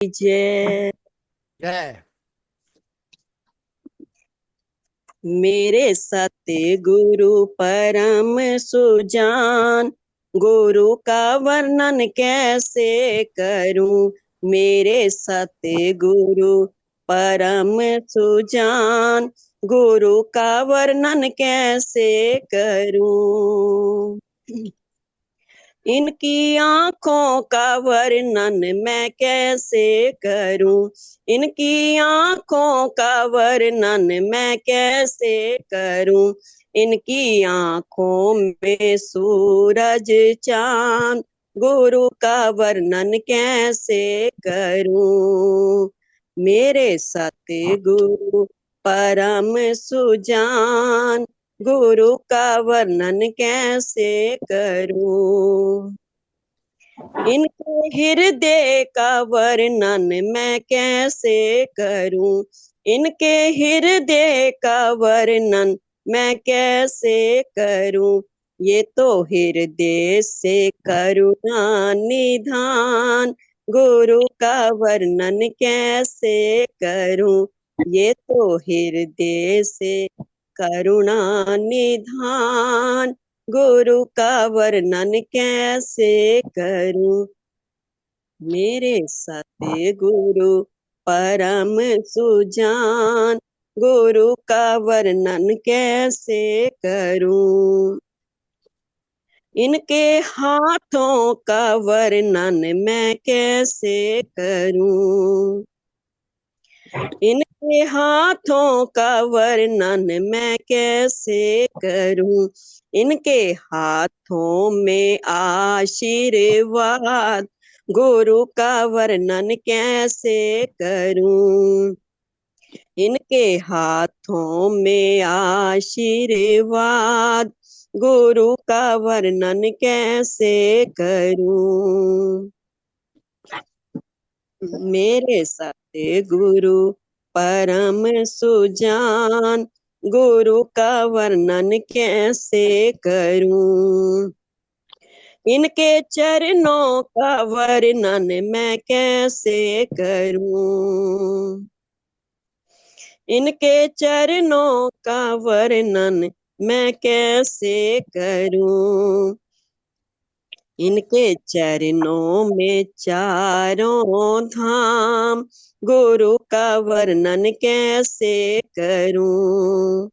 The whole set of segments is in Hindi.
जय। जय। मेरे सत्य गुरु परम सुजान, गुरु का वर्णन कैसे करूं। मेरे सत्य गुरु परम सुजान, गुरु का वर्णन कैसे करूं। इनकी आंखों का वर्णन मैं कैसे करूं। इनकी आंखों का वर्णन मैं कैसे करूं। इनकी आंखों में सूरज चांद, गुरु का वर्णन कैसे करूं। मेरे सत्य गुरु परम सुजान, गुरु का वर्णन कैसे करूं। इनके हृदय का वर्णन मैं कैसे करूं। इनके हृदय का वर्णन मैं कैसे करूं। ये तो हृदय से करुणा निधान, गुरु का वर्णन कैसे करूं। ये तो हृदय से करुणा निधान, गुरु का वर्णन कैसे करूं। मेरे सत्य गुरु परम सुजान, गुरु का वर्णन कैसे करूं। इनके हाथों का वर्णन मैं कैसे करूं। इनके हाथों का वर्णन मैं कैसे करूं। इनके हाथों में आशीर्वाद, गुरु का वर्णन कैसे करूं। इनके हाथों में आशीर्वाद, गुरु का वर्णन कैसे करूं। मेरे सत्य गुरु परम सुजान, गुरु का वर्णन कैसे करूं। इनके चरणों का वर्णन मैं कैसे करूं। इनके चरणों का वर्णन मैं कैसे करूं। इनके चरणों में चारों धाम, गुरु का वर्णन कैसे करूं।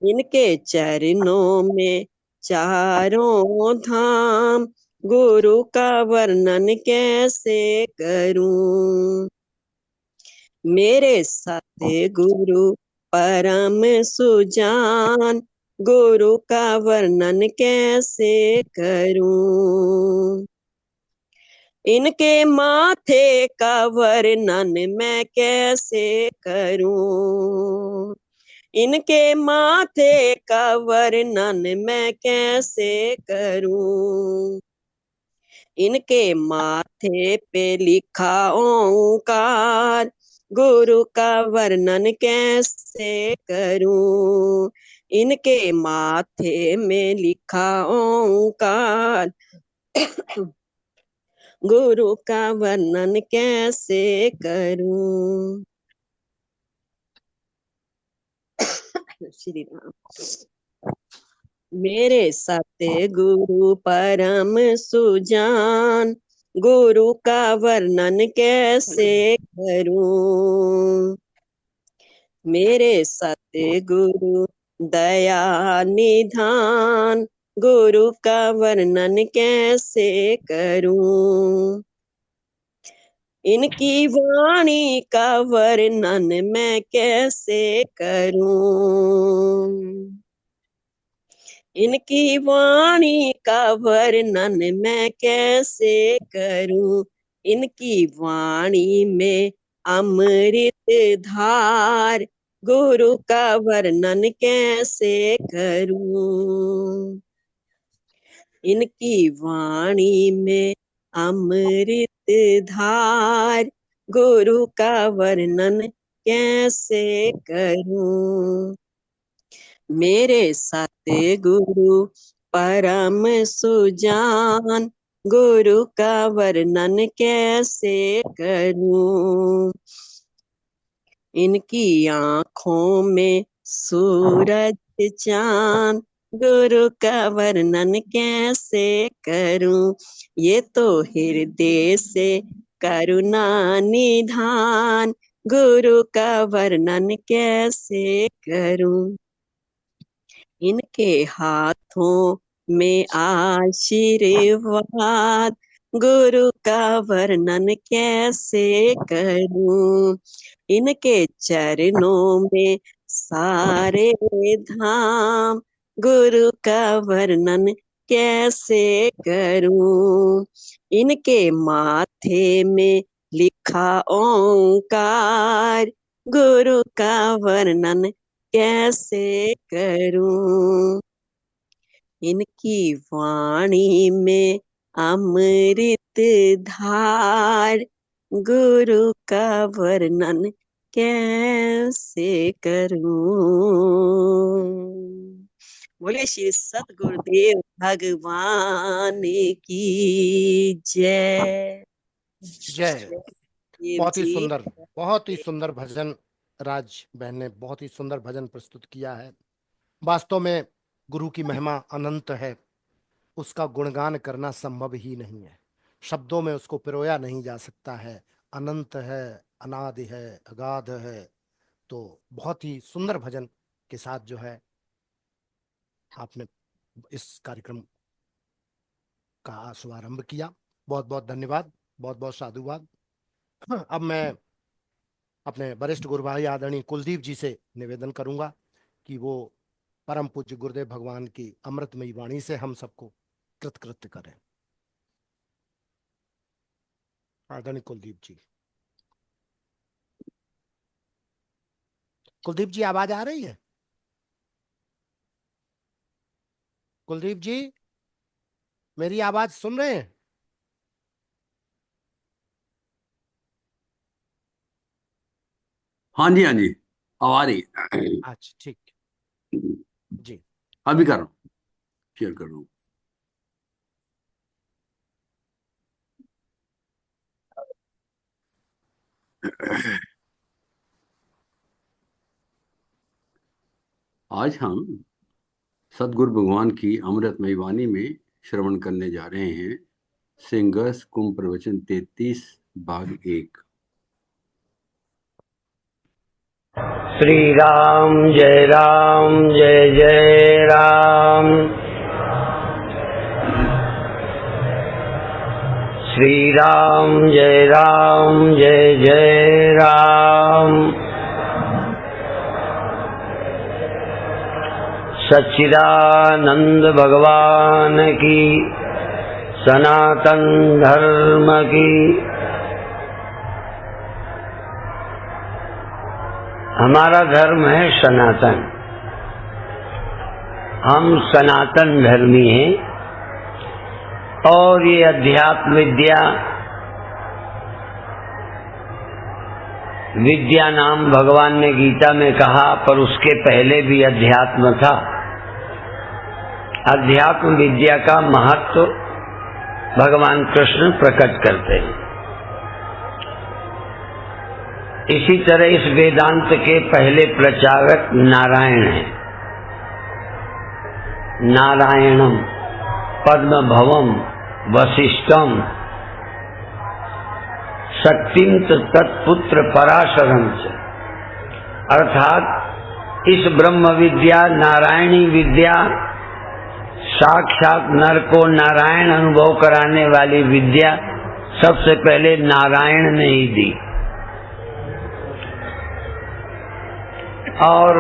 इनके चरणों में चारों धाम, गुरु का वर्णन कैसे करूं। मेरे सत्य गुरु परम सुजान, गुरु का वर्णन कैसे करूं। इनके माथे का वर्णन मैं कैसे करूं। इनके माथे का वर्णन मैं कैसे करूं। इनके माथे पे लिखा ओंकार, गुरु का वर्णन कैसे करूं। इनके माथे में लिखा ओंकार, गुरु का वर्णन कैसे करूं। श्री राम। मेरे सत्य गुरु परम सुजान, गुरु का वर्णन कैसे करूं। मेरे सत्य गुरु दया निधान, गुरु का वर्णन कैसे करूं। इनकी वाणी का वर्णन मैं कैसे करूं। इनकी वाणी का वर्णन मैं कैसे करूं। इनकी वाणी में अमृत धार, गुरु का वर्णन कैसे करूं। इनकी वाणी में अमृत धार, गुरु का वर्णन कैसे करूं। मेरे सत्य गुरु परम सुजान, गुरु का वर्णन कैसे करूं। इनकी आंखों में सूरज चांद, गुरु का वर्णन कैसे करूं। ये तो हृदय से करुणा निधान, गुरु का वर्णन कैसे करूं। इनके हाथों में आशीर्वाद, गुरु का वर्णन कैसे करूं। इनके चरणों में सारे धाम, गुरु का वर्णन कैसे करूं। इनके माथे में लिखा ओंकार, गुरु का वर्णन कैसे करूं। इनकी वाणी में अमृत धार, गुरु का वर्णन कैसे करूं। बोले श्री सतगुरुदेव भगवान की जय। जय। देव बहुत ही जी। सुंदर, बहुत ही सुंदर भजन राज बहन ने बहुत ही सुंदर भजन प्रस्तुत किया है। वास्तव में गुरु की महिमा अनंत है, उसका गुणगान करना संभव ही नहीं है, शब्दों में उसको पिरोया नहीं जा सकता है। अनंत है, अनादि है, अगाध है। तो बहुत ही सुंदर भजन के साथ जो है आपने इस कार्यक्रम का शुभारंभ किया। बहुत बहुत धन्यवाद, बहुत बहुत साधुवाद। अब मैं अपने वरिष्ठ गुरु भाई आदरणीय कुलदीप जी से निवेदन करूंगा कि वो परम पूज्य गुरुदेव भगवान की अमृतमयी वाणी से हम सबको कृतकृत्य करें। आदरणीय कुलदीप जी। कुलदीप जी, आवाज आ रही है? कुलदीप जी, मेरी आवाज सुन रहे हैं? हाँ जी, हाँ जी, आ रही है। अच्छा, ठीक जी। अभी कर रहा हूँ, शेयर कर रहा हूँ। आज हम सदगुरु भगवान की अमृतमयी वाणी में श्रवण करने जा रहे हैं सिंगर्स कुंभ प्रवचन 33 भाग 1। श्री राम जय राम। श्री राम जय राम। सच्चिदानंद भगवान की, सनातन धर्म की। हमारा धर्म है सनातन, हम सनातन धर्मी हैं। और ये अध्यात्म विद्या नाम भगवान ने गीता में कहा, पर उसके पहले भी अध्यात्म था। अध्यात्म विद्या का महत्व भगवान कृष्ण प्रकट करते हैं। इसी तरह इस वेदांत के पहले प्रचारक नारायण हैं। नारायणम पद्म भवम वशिष्ठम शक्तिम तत्पुत्र पराशरम च। अर्थात इस ब्रह्म विद्या, नारायणी विद्या, साक्षात नर को नारायण अनुभव कराने वाली विद्या सबसे पहले नारायण ने ही दी। और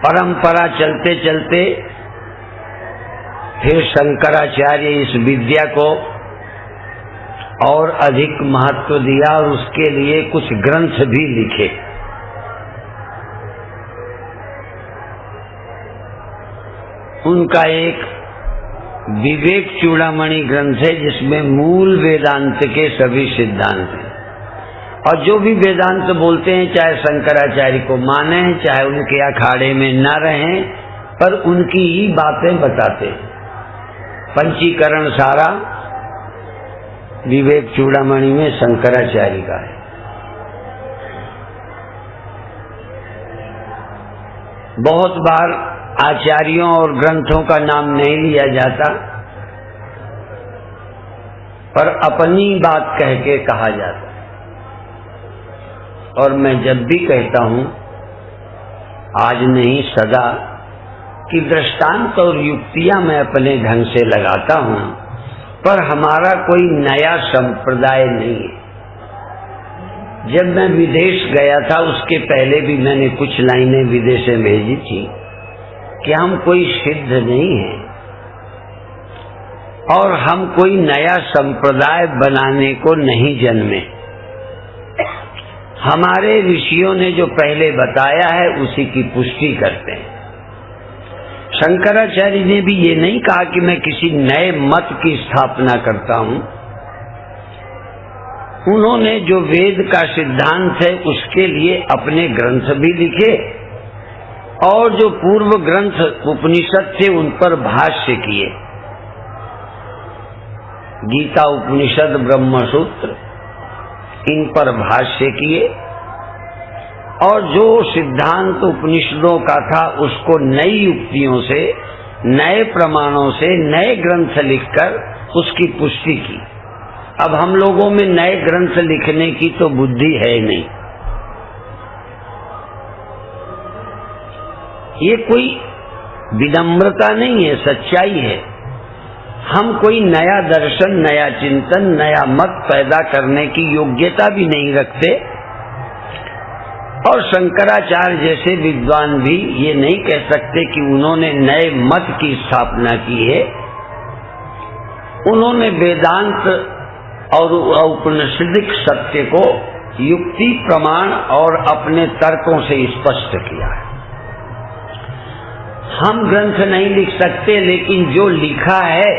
परंपरा चलते चलते फिर शंकराचार्य इस विद्या को और अधिक महत्व दिया और उसके लिए कुछ ग्रंथ भी लिखे। उनका एक विवेक चूड़ामणि ग्रंथ है जिसमें मूल वेदांत के सभी सिद्धांत हैं। और जो भी वेदांत बोलते हैं, चाहे शंकराचार्य को माने, चाहे उनके अखाड़े में न रहें, पर उनकी ही बातें बताते हैं। पंचीकरण सारा विवेक चूड़ामणि में शंकराचार्य का है। बहुत बार आचार्यों और ग्रंथों का नाम नहीं लिया जाता, पर अपनी बात कह के कहा जाता। और मैं जब भी कहता हूं, आज नहीं सदा, कि दृष्टांत और युक्तियां मैं अपने ढंग से लगाता हूं, पर हमारा कोई नया संप्रदाय नहीं है। जब मैं विदेश गया था उसके पहले भी मैंने कुछ लाइनें विदेश में भेजी थी कि हम कोई सिद्ध नहीं हैं और हम कोई नया संप्रदाय बनाने को नहीं जन्मे। हमारे ऋषियों ने जो पहले बताया है उसी की पुष्टि करते हैं। शंकराचार्य ने भी ये नहीं कहा कि मैं किसी नए मत की स्थापना करता हूं। उन्होंने जो वेद का सिद्धांत है उसके लिए अपने ग्रंथ भी लिखे और जो पूर्व ग्रंथ उपनिषद थे उन पर भाष्य किए। गीता उपनिषद, ब्रह्मसूत्र, इन पर भाष्य किए और जो सिद्धांत उपनिषदों का था उसको नई युक्तियों से, नए प्रमाणों से, नए ग्रंथ लिखकर उसकी पुष्टि की। अब हम लोगों में नए ग्रंथ लिखने की तो बुद्धि है नहीं। ये कोई विनम्रता नहीं है, सच्चाई है। हम कोई नया दर्शन, नया चिंतन, नया मत पैदा करने की योग्यता भी नहीं रखते और शंकराचार्य जैसे विद्वान भी ये नहीं कह सकते कि उन्होंने नए मत की स्थापना की है। उन्होंने वेदांत और औपनिषदिक सत्य को युक्ति, प्रमाण और अपने तर्कों से स्पष्ट किया है। हम ग्रंथ नहीं लिख सकते, लेकिन जो लिखा है,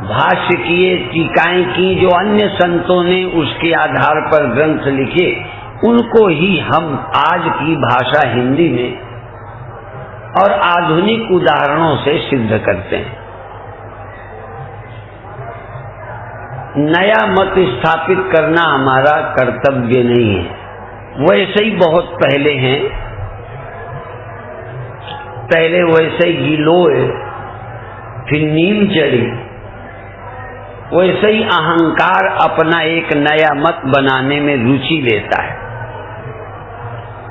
भाष्य किए, टीकाएं की, जो अन्य संतों ने उसके आधार पर ग्रंथ लिखे, उनको ही हम आज की भाषा हिंदी में और आधुनिक उदाहरणों से सिद्ध करते हैं। नया मत स्थापित करना हमारा कर्तव्य नहीं है। वैसे ही बहुत पहले हैं, पहले वैसे ही गिलोय, फिर नीम चढ़ी, वैसे ही अहंकार अपना एक नया मत बनाने में रुचि लेता है।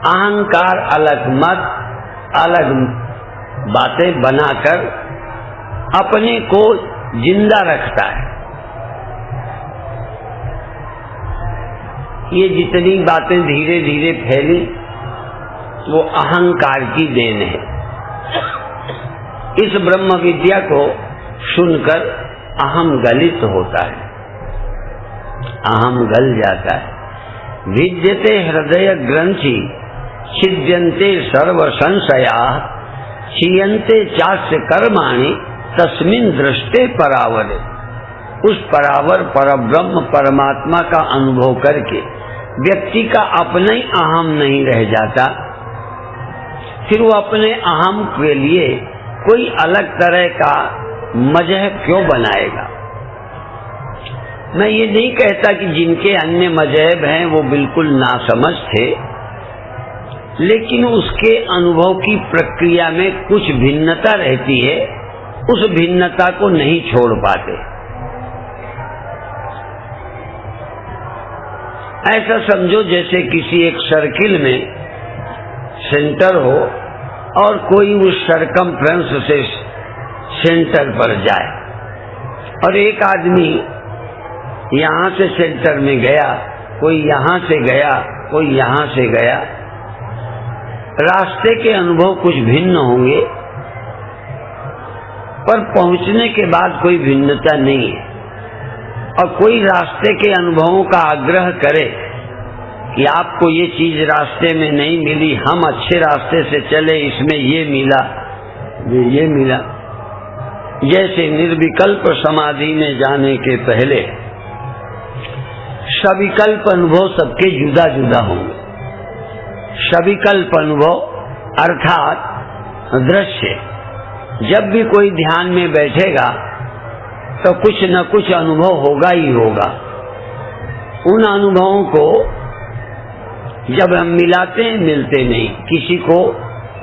अहंकार अलग मत, अलग बातें बनाकर अपने को जिंदा रखता है। ये जितनी बातें धीरे धीरे फैली वो अहंकार की देन है। इस ब्रह्म विद्या को सुनकर अहम गलित होता है, अहम गल जाता है। विद्यते हृदय ग्रंथि छिद्यन्ते सर्व संशया क्षीयन्ते चास्य कर्माणि तस्मिन् दृष्टे परावरे। उस परावर परब्रह्म परमात्मा का अनुभव करके व्यक्ति का अपना ही अहम नहीं रह जाता, फिर वो अपने अहम के लिए कोई अलग तरह का मजहब क्यों बनाएगा। मैं ये नहीं कहता कि जिनके अन्य मजहब हैं वो बिल्कुल नासमझ थे, लेकिन उसके अनुभव की प्रक्रिया में कुछ भिन्नता रहती है, उस भिन्नता को नहीं छोड़ पाते। ऐसा समझो जैसे किसी एक सर्किल में सेंटर हो और कोई उस सरकमफ्रेंस से सेंटर पर जाए और एक आदमी यहाँ से सेंटर में गया, कोई यहाँ से गया, कोई यहाँ से गया। रास्ते के अनुभव कुछ भिन्न होंगे, पर पहुंचने के बाद कोई भिन्नता नहीं है। और कोई रास्ते के अनुभवों का आग्रह करे कि आपको ये चीज रास्ते में नहीं मिली, हम अच्छे रास्ते से चले, इसमें ये मिला, ये मिला। जैसे निर्विकल्प समाधि में जाने के पहले सविकल्प अनुभव सबके जुदा जुदा होंगे। सविकल्प अनुभव अर्थात दृश्य, जब भी कोई ध्यान में बैठेगा तो कुछ न कुछ अनुभव होगा ही होगा। उन अनुभवों को जब हम मिलाते हैं मिलते नहीं। किसी को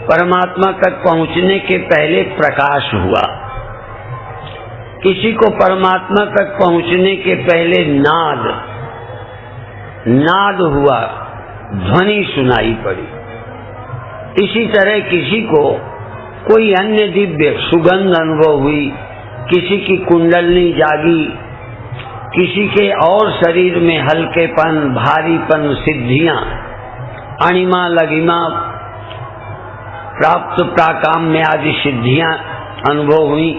परमात्मा तक पहुंचने के पहले प्रकाश हुआ, किसी को परमात्मा तक पहुंचने के पहले नाद हुआ, ध्वनि सुनाई पड़ी। इसी तरह किसी को कोई अन्य दिव्य सुगंध अनुभव हुई, किसी की कुंडलनी जागी, किसी के और शरीर में हल्केपन, भारीपन, सिद्धियां, अणिमा लगिमा प्राप्त, प्राकाम्य आदि सिद्धियां अनुभव हुई।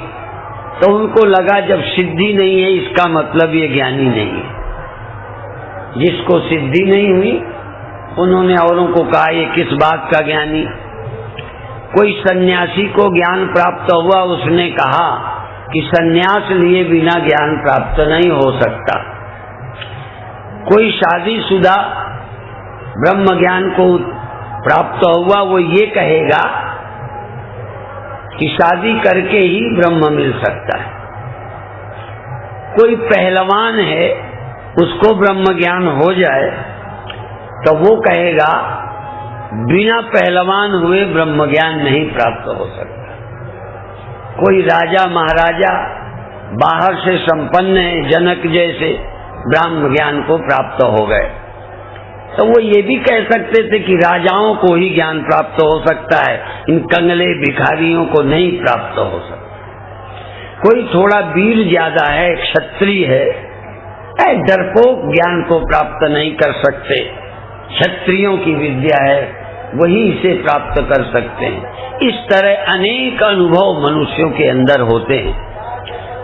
तो उनको लगा जब सिद्धि नहीं है इसका मतलब ये ज्ञानी नहीं है। जिसको सिद्धि नहीं हुई उन्होंने औरों को कहा ये किस बात का ज्ञानी। कोई सन्यासी को ज्ञान प्राप्त हुआ, उसने कहा कि सन्यास लिए बिना ज्ञान प्राप्त नहीं हो सकता। कोई शादीशुदा ब्रह्म ज्ञान को प्राप्त हुआ, वो ये कहेगा कि शादी करके ही ब्रह्म मिल सकता है। कोई पहलवान है, उसको ब्रह्म ज्ञान हो जाए तो वो कहेगा बिना पहलवान हुए ब्रह्म ज्ञान नहीं प्राप्त हो सकता। कोई राजा महाराजा बाहर से संपन्न है, जनक जैसे ब्रह्म ज्ञान को प्राप्त हो गए, तो वो ये भी कह सकते थे कि राजाओं को ही ज्ञान प्राप्त हो सकता है, इन कंगले भिखारियों को नहीं प्राप्त हो सकता। कोई थोड़ा वीर ज्यादा है, क्षत्रिय है, डरपोक ज्ञान को प्राप्त नहीं कर सकते, क्षत्रियों की विद्या है वही इसे प्राप्त कर सकते हैं। इस तरह अनेक अनुभव मनुष्यों के अंदर होते हैं,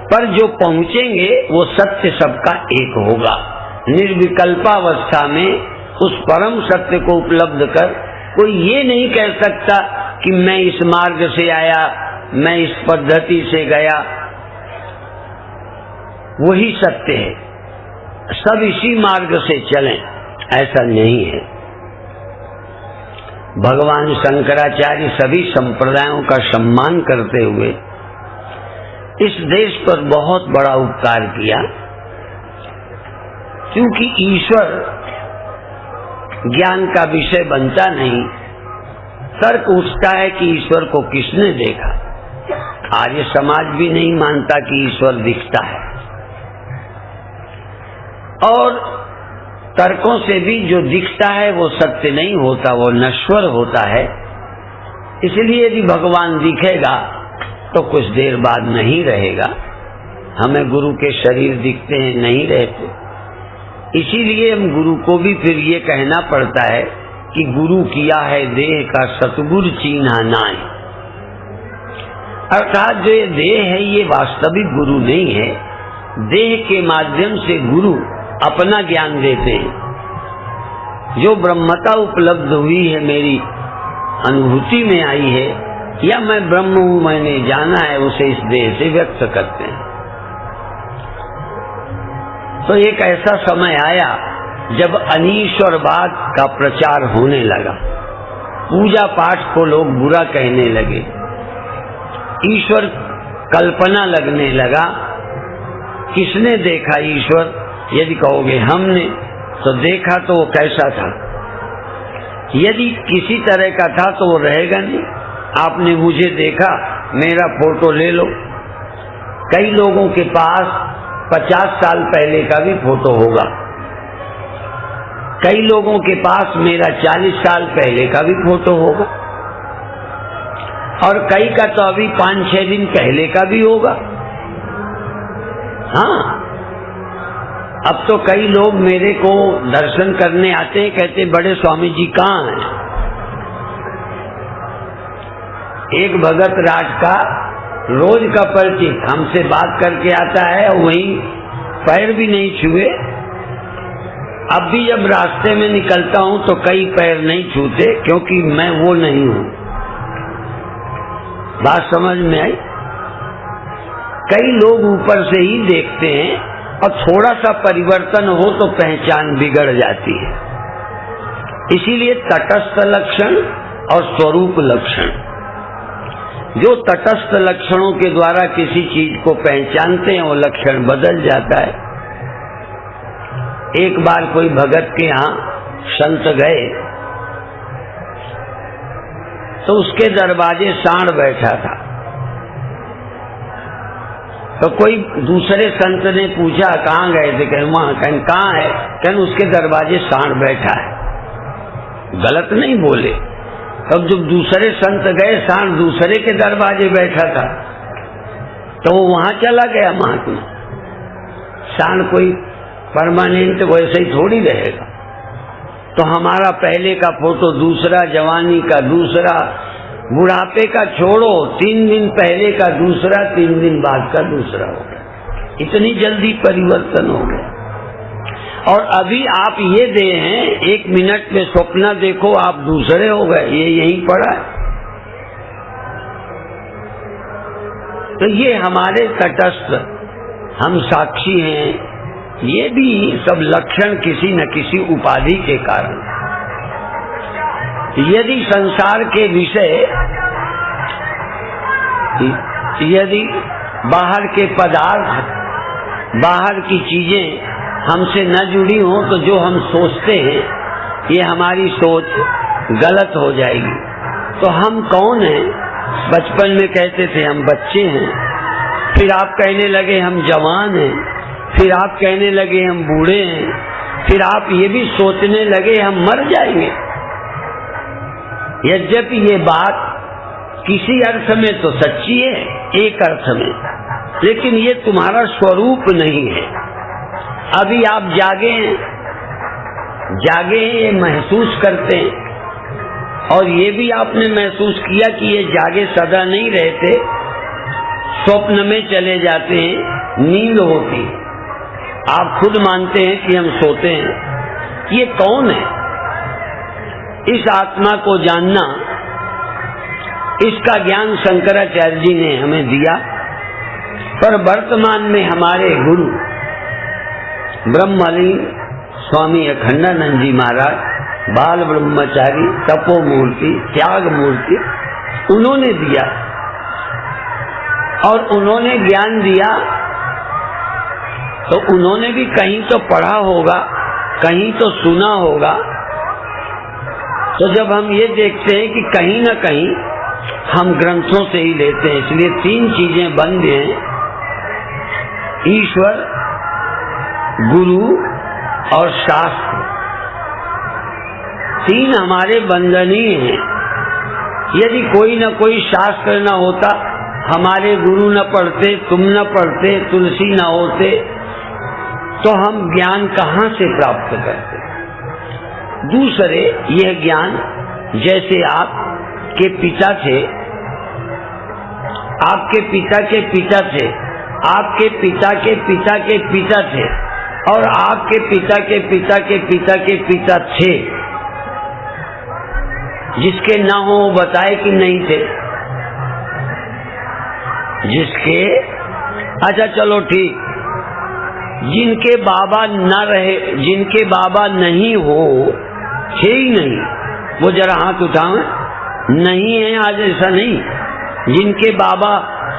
पर जो पहुंचेंगे वो सत्य सबका एक होगा। निर्विकल्पावस्था में उस परम सत्य को उपलब्ध कर कोई ये नहीं कह सकता कि मैं इस मार्ग से आया, मैं इस पद्धति से गया। वही सत्य है, सब इसी मार्ग से चलें, ऐसा नहीं है। भगवान शंकराचार्य सभी संप्रदायों का सम्मान करते हुए इस देश पर बहुत बड़ा उपकार किया, क्योंकि ईश्वर ज्ञान का विषय बनता नहीं। तर्क उठता है कि ईश्वर को किसने देखा। आर्य समाज भी नहीं मानता कि ईश्वर दिखता है, और तर्कों से भी जो दिखता है वो सत्य नहीं होता, वो नश्वर होता है। इसलिए यदि भगवान दिखेगा तो कुछ देर बाद नहीं रहेगा। हमें गुरु के शरीर दिखते हैं, नहीं रहते। इसीलिए हम गुरु को भी फिर ये कहना पड़ता है कि गुरु किया है देह का सतगुरु चीन्हा नाय। अर्थात जो ये देह है ये वास्तविक गुरु नहीं है। देह के माध्यम से गुरु अपना ज्ञान देते हैं। जो ब्रह्मता उपलब्ध हुई है, मेरी अनुभूति में आई है, या मैं ब्रह्म हूं मैंने जाना है, उसे इस देह से व्यक्त करते हैं। तो एक ऐसा समय आया जब अनीश्वरवाद का प्रचार होने लगा, पूजा पाठ को लोग बुरा कहने लगे, ईश्वर कल्पना लगने लगा। किसने देखा ईश्वर? यदि कहोगे हमने, तो देखा तो वो कैसा था? यदि किसी तरह का था तो वो रहेगा नहीं। आपने मुझे देखा, मेरा फोटो ले लो। कई लोगों के पास 50 साल पहले का भी फोटो होगा, कई लोगों के पास मेरा 40 साल पहले का भी फोटो होगा, और कई का तो अभी 5-6 दिन पहले का भी होगा। हाँ, अब तो कई लोग मेरे को दर्शन करने आते हैं, कहते बड़े स्वामी जी कहाँ हैं? एक भगत राज का रोज का परिचित हमसे बात करके आता है, और वहीं पैर भी नहीं छुए। अब भी जब रास्ते में निकलता हूं तो कई पैर नहीं छूते, क्योंकि मैं वो नहीं हूं। बात समझ में आई? कई लोग ऊपर से ही देखते हैं, और थोड़ा सा परिवर्तन हो तो पहचान बिगड़ जाती है। इसीलिए तटस्थ लक्षण और स्वरूप लक्षण, जो तटस्थ लक्षणों के द्वारा किसी चीज को पहचानते हैं वो लक्षण बदल जाता है। एक बार कोई भगत के यहाँ संत गए तो उसके दरवाजे सांड बैठा था। तो कोई दूसरे संत ने पूछा कहाँ गए थे? कहीं वहां। कहीं कहाँ है? कहीं उसके दरवाजे सांड बैठा है। गलत नहीं बोले। तब जब दूसरे संत गए, सांड दूसरे के दरवाजे बैठा था, तो वो वहां चला गया महात्मा। सांड कोई परमानेंट वैसे ही थोड़ी रहेगा। तो हमारा पहले का फोटो दूसरा, जवानी का दूसरा, बुढ़ापे का छोड़ो, 3 दिन पहले का दूसरा, 3 दिन बाद का दूसरा हो गया। इतनी जल्दी परिवर्तन हो गया। और अभी आप ये दे हैं, 1 मिनट में स्वप्न देखो आप दूसरे हो गए। ये यहीं पड़ा है। तो ये हमारे तटस्थ, हम साक्षी हैं, ये भी सब लक्षण किसी न किसी उपाधि के कारण। यदि संसार के विषय, यदि बाहर के पदार्थ, बाहर की चीजें हमसे न जुड़ी हो, तो जो हम सोचते हैं ये हमारी सोच गलत हो जाएगी। तो हम कौन हैं? बचपन में कहते थे हम बच्चे हैं, फिर आप कहने लगे हम जवान हैं, फिर आप कहने लगे हम बूढ़े हैं, फिर आप ये भी सोचने लगे हम मर जाएंगे। यद्यपि ये बात किसी अर्थ में तो सच्ची है, एक अर्थ में, लेकिन ये तुम्हारा स्वरूप नहीं है। अभी आप जागे हैं, ये महसूस करते हैं। और ये भी आपने महसूस किया कि ये जागे सदा नहीं रहते, स्वप्न में चले जाते हैं, नींद होती है। आप खुद मानते हैं कि हम सोते हैं। ये कौन है? इस आत्मा को जानना, इसका ज्ञान शंकराचार्य जी ने हमें दिया। पर वर्तमान में हमारे गुरु ब्रह्मलीन स्वामी अखंडानंद जी महाराज, बाल ब्रह्मचारी, तपो मूर्ति, त्याग मूर्ति, उन्होंने दिया। और उन्होंने ज्ञान दिया तो उन्होंने भी कहीं तो पढ़ा होगा, कहीं तो सुना होगा। तो जब हम ये देखते हैं कि कहीं ना कहीं हम ग्रंथों से ही लेते हैं, इसलिए 3 चीजें बंद हैं: ईश्वर, गुरु और शास्त्र। 3 हमारे बंधनीय हैं। यदि कोई न कोई शास्त्र न होता, हमारे गुरु न पढ़ते, तुम न पढ़ते, तुलसी न होते, तो हम ज्ञान कहाँ से प्राप्त करते? दूसरे, यह ज्ञान जैसे आपके पिता थे, आपके पिता के पिता थे, आपके पिता के पिता के पिता थे, और आपके पिता के पिता के पिता के पिता थे। जिसके ना हो वो बताए कि नहीं थे। जिसके, अच्छा चलो ठीक, जिनके बाबा न रहे, जिनके बाबा नहीं हो, थे ही नहीं, वो जरा हाथ उठाएं। नहीं है आज, ऐसा नहीं। जिनके बाबा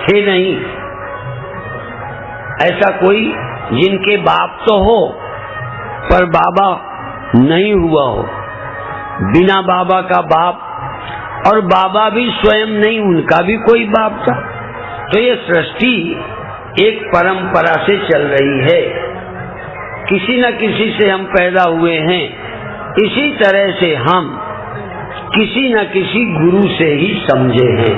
थे नहीं, ऐसा कोई जिनके बाप तो हो पर बाबा नहीं हुआ हो, बिना बाबा का बाप, और बाबा भी स्वयं नहीं, उनका भी कोई बाप था। तो ये सृष्टि एक परंपरा से चल रही है। किसी न किसी से हम पैदा हुए हैं। इसी तरह से हम किसी न किसी गुरु से ही समझे हैं।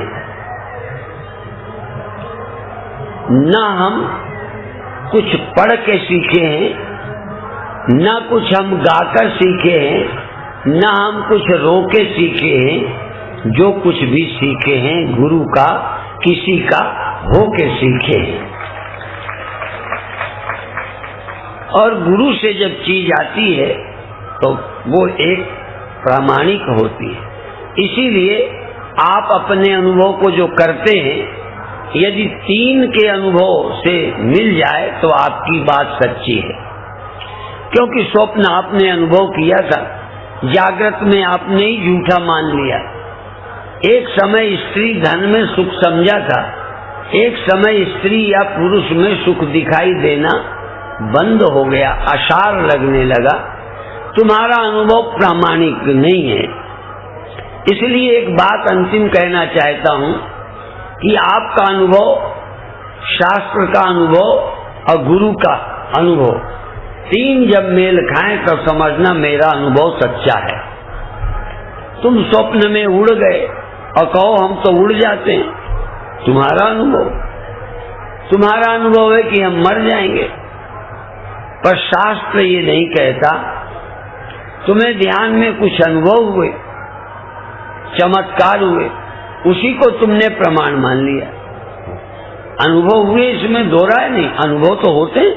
न हम कुछ पढ़ के सीखे हैं, न कुछ हम गाकर सीखे हैं, न हम कुछ रो के सीखे हैं। जो कुछ भी सीखे हैं गुरु का, किसी का हो के सीखे हैं। और गुरु से जब चीज आती है तो वो एक प्रामाणिक होती है। इसीलिए आप अपने अनुभव को जो करते हैं, यदि 3 के अनुभव से मिल जाए तो आपकी बात सच्ची है। क्योंकि स्वप्न आपने अनुभव किया था, जागृत में आपने ही झूठा मान लिया। एक समय स्त्री धन में सुख समझा था, एक समय स्त्री या पुरुष में सुख दिखाई देना बंद हो गया, आसार लगने लगा। तुम्हारा अनुभव प्रामाणिक नहीं है। इसलिए एक बात अंतिम कहना चाहता हूं कि आपका अनुभव, शास्त्र का अनुभव और गुरु का अनुभव, तीन जब मेल खाएं तो समझना मेरा अनुभव सच्चा है। तुम स्वप्न में उड़ गए और कहो हम तो उड़ जाते हैं, तुम्हारा अनुभव है कि हम मर जाएंगे, पर शास्त्र ये नहीं कहता। तुम्हें ध्यान में कुछ अनुभव हुए, चमत्कार हुए, उसी को तुमने प्रमाण मान लिया। अनुभव हुए इसमें दो राय नहीं, अनुभव तो होते हैं,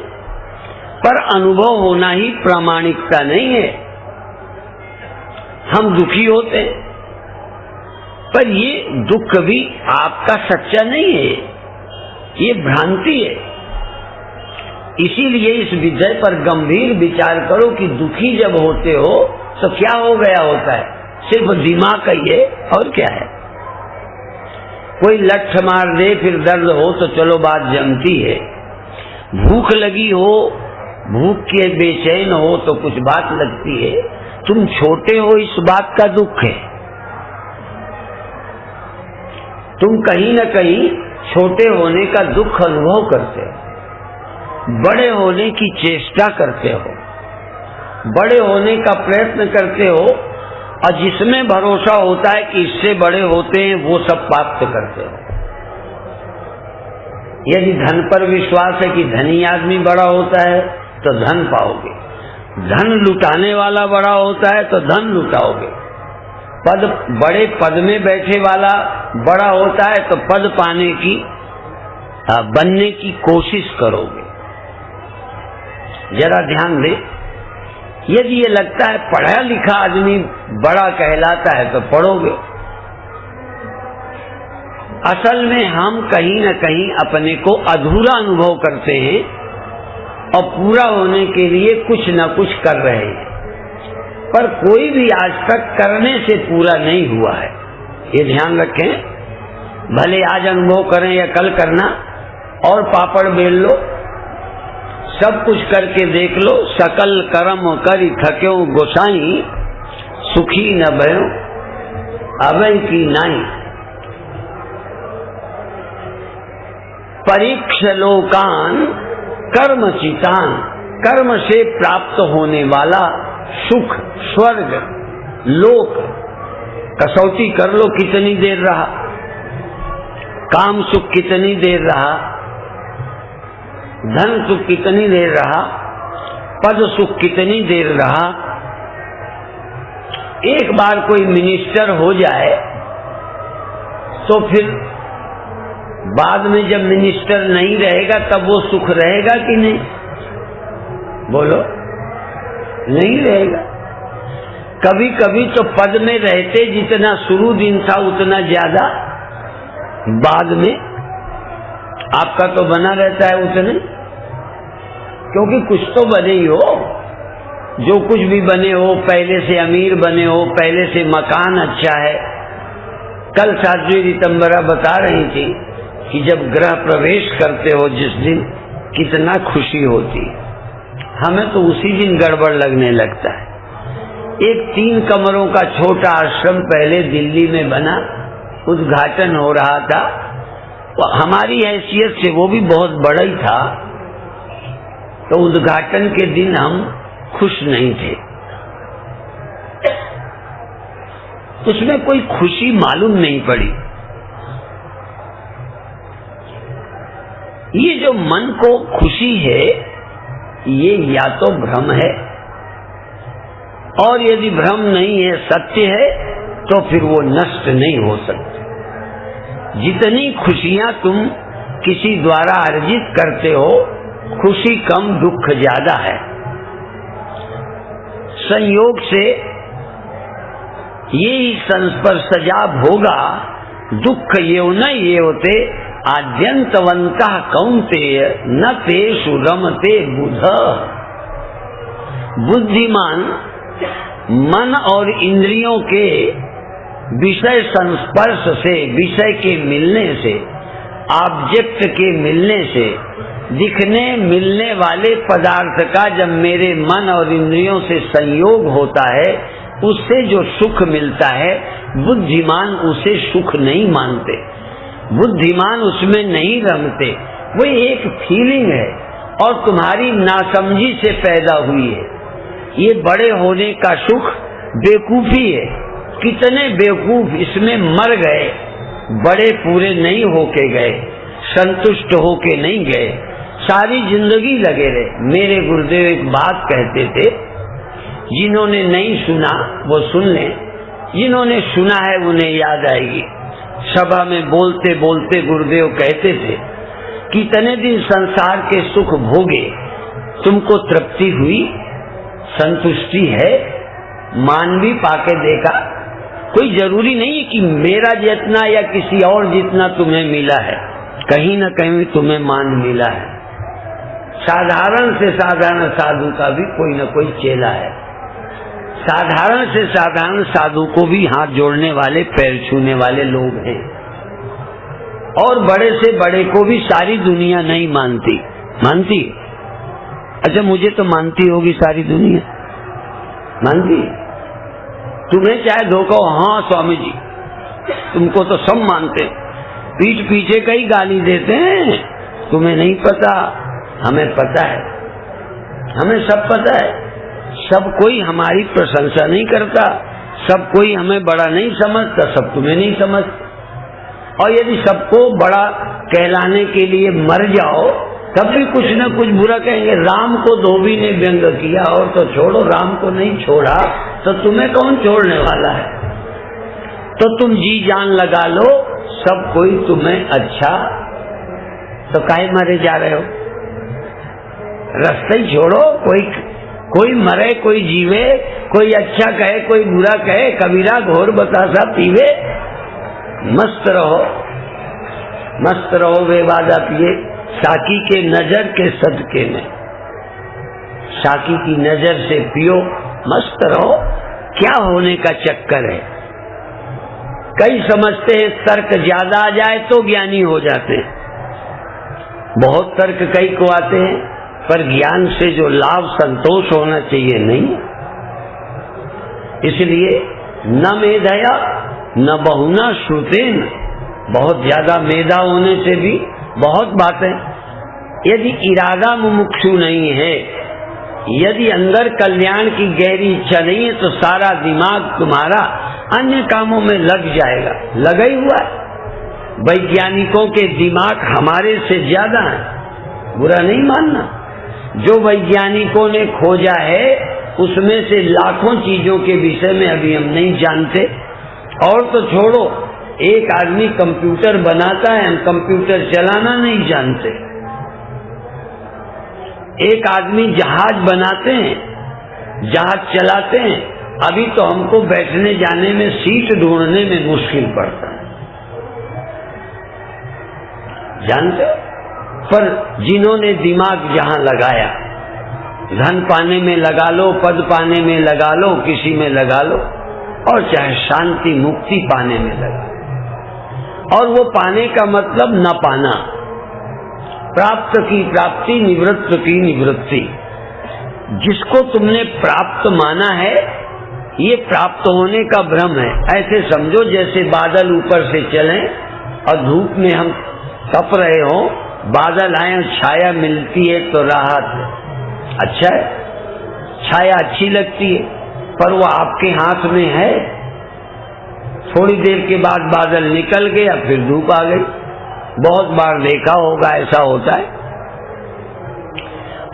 पर अनुभव होना ही प्रामाणिकता नहीं है। हम दुखी होते हैं, पर ये दुख भी आपका सच्चा नहीं है, ये भ्रांति है। इसीलिए इस विषय पर गंभीर विचार करो कि दुखी जब होते हो तो क्या हो गया होता है, सिर्फ दिमाग का ही है और क्या है। कोई लठ मार दे फिर दर्द हो तो चलो बात जमती है। भूख लगी हो, भूख के बेचैन हो तो कुछ बात लगती है। तुम छोटे हो इस बात का दुख है। तुम कहीं न कहीं छोटे होने का दुख अनुभव करते हो, बड़े होने की चेष्टा करते हो, बड़े होने का प्रयत्न करते हो, और जिसमें भरोसा होता है कि इससे बड़े होते हैं वो सब प्राप्त करते हो। यदि धन पर विश्वास है कि धनी आदमी बड़ा होता है तो धन पाओगे, धन लुटाने वाला बड़ा होता है तो धन लुटाओगे, बड़े पद में बैठे वाला बड़ा होता है तो पद पाने की, बनने की कोशिश करोगे। जरा ध्यान दे, यदि ये लगता है पढ़ा लिखा आदमी बड़ा कहलाता है तो पढ़ोगे। असल में हम कहीं न कहीं अपने को अधूरा अनुभव करते हैं और पूरा होने के लिए कुछ न कुछ कर रहे हैं, पर कोई भी आज तक करने से पूरा नहीं हुआ है। ये ध्यान रखें, भले आज अनुभव करें या कल करना, और पापड़ बेल लो, सब कुछ करके देख लो, सकल कर्म करी थक्यो गोसाई, सुखी न भयो अवै की नाई। परीक्ष लोकान कर्म चितान, कर्म से प्राप्त होने वाला सुख, स्वर्ग, लोक, कसौटी कर लो कितनी देर रहा, काम सुख कितनी देर रहा, धन सुख कितनी देर रहा, पद सुख कितनी देर रहा। एक बार कोई मिनिस्टर हो जाए तो फिर बाद में जब मिनिस्टर नहीं रहेगा तब वो सुख रहेगा कि नहीं? बोलो, नहीं रहेगा। कभी कभी तो पद में रहते जितना शुरू दिन था उतना ज्यादा बाद में आपका तो बना रहता है उतने, क्योंकि कुछ तो बने ही हो। जो कुछ भी बने हो, पहले से अमीर बने हो, पहले से मकान अच्छा है। कल साध्वी रितंबरा बता रही थी कि जब गृह प्रवेश करते हो जिस दिन कितना खुशी होती, हमें तो उसी दिन गड़बड़ लगने लगता है। एक 3 कमरों का छोटा आश्रम पहले दिल्ली में बना, उद्घाटन हो रहा था, तो हमारी हैसियत से वो भी बहुत बड़ा ही था, तो उद्घाटन के दिन हम खुश नहीं थे। उसमें कोई खुशी मालूम नहीं पड़ी। ये जो मन को खुशी है ये या तो भ्रम है, और यदि भ्रम नहीं है सत्य है तो फिर वो नष्ट नहीं हो सकती। जितनी खुशियां तुम किसी द्वारा अर्जित करते हो, खुशी कम दुख ज्यादा है। संयोग से ये ही संस्पर्शजा भोगा दुख ये न ये होते आद्यंतवंता कौन्तेय न तेषु रमते बुध। बुद्धिमान मन और इंद्रियों के विषय संस्पर्श से, विषय के मिलने से, ऑब्जेक्ट के मिलने से, दिखने मिलने वाले पदार्थ का जब मेरे मन और इंद्रियों से संयोग होता है, उससे जो सुख मिलता है, बुद्धिमान उसे सुख नहीं मानते, बुद्धिमान उसमें नहीं रमते। वो एक फीलिंग है और तुम्हारी नासमझी से पैदा हुई है। ये बड़े होने का सुख बेवकूफी है। कितने बेवकूफ इसमें मर गए, बड़े पूरे नहीं होके गए, संतुष्ट होके नहीं गए, सारी जिंदगी लगे रहे। मेरे गुरुदेव एक बात कहते थे, जिन्होंने नहीं सुना वो सुन लें, जिन्होंने सुना है उन्हें याद आएगी। सभा में बोलते बोलते गुरुदेव कहते थे, कितने दिन संसार के सुख भोगे, तुमको तृप्ति हुई, संतुष्टि है, मान भी पाके देखा। कोई जरूरी नहीं है कि मेरा जितना या किसी और जितना तुम्हें मिला है, कहीं न कहीं तुम्हें मान मिला है। साधारण से साधारण साधु का भी कोई न कोई चेला है, साधारण से साधारण साधु को भी हाथ जोड़ने वाले, पैर छूने वाले लोग हैं, और बड़े से बड़े को भी सारी दुनिया नहीं मानती। मानती? अच्छा, मुझे तो मानती होगी सारी दुनिया, मानती? तुम्हें चाहे धोखा हो, हाँ स्वामी जी तुमको तो सब मानते, पीठ पीछे कई गाली देते हैं, तुम्हें नहीं पता, हमें पता है, हमें सब पता है। सब कोई हमारी प्रशंसा नहीं करता, सब कोई हमें बड़ा नहीं समझता, सब तुम्हें नहीं समझता। और यदि सबको बड़ा कहलाने के लिए मर जाओ तब भी कुछ न कुछ बुरा कहेंगे। राम को धोबी ने व्यंग किया और तो छोड़ो, राम को नहीं छोड़ा तो तुम्हें कौन छोड़ने वाला है? तो तुम जी जान लगा लो, सब कोई तुम्हें अच्छा, तो काहे मरे जा रहे हो? रास्ता ही छोड़ो। कोई मरे, कोई जीवे, कोई अच्छा कहे, कोई बुरा कहे, कबीरा घोर बतासा पीवे, मस्त रहो, मस्त रहो, बेवादा पिए, साकी के नजर के सदके में, साकी की नजर से पियो, मस्त रहो। क्या होने का चक्कर है? कई समझते हैं तर्क ज्यादा आ जाए तो ज्ञानी हो जाते हैं, बहुत तर्क कई को आते हैं, पर ज्ञान से जो लाभ संतोष होना चाहिए नहीं। इसलिए न मेधया न बहुना श्रुतेन, बहुत ज्यादा मेधा होने से भी बहुत बातें। यदि इरादा मुमुक्षु नहीं है, यदि अंदर कल्याण की गहरी इच्छा नहीं है, तो सारा दिमाग तुम्हारा अन्य कामों में लग जाएगा, लगा ही हुआ है। वैज्ञानिकों के दिमाग हमारे से ज्यादा है, बुरा नहीं मानना। जो वैज्ञानिकों ने खोजा है उसमें से लाखों चीजों के विषय में अभी हम नहीं जानते। और तो छोड़ो, एक आदमी कंप्यूटर बनाता है, हम कंप्यूटर चलाना नहीं जानते। एक आदमी जहाज बनाते हैं, जहाज चलाते हैं, अभी तो हमको बैठने जाने में, सीट ढूंढने में मुश्किल पड़ता है, जानते? पर जिन्होंने दिमाग जहां लगाया, धन पाने में लगा लो, पद पाने में लगा लो, किसी में लगा लो, और चाहे शांति मुक्ति पाने में लगा लो। और वो पाने का मतलब न पाना, प्राप्त की प्राप्ति, निवृत्त की निवृत्ति। जिसको तुमने प्राप्त माना है, ये प्राप्त होने का भ्रम है। ऐसे समझो जैसे बादल ऊपर से चले और धूप में हम तप रहे हो, बादल आए, छाया मिलती है तो राहत है, अच्छा है, छाया अच्छी लगती है, पर वो आपके हाथ में है। थोड़ी देर के बाद बादल निकल गया, फिर धूप आ गई। बहुत बार देखा होगा, ऐसा होता है।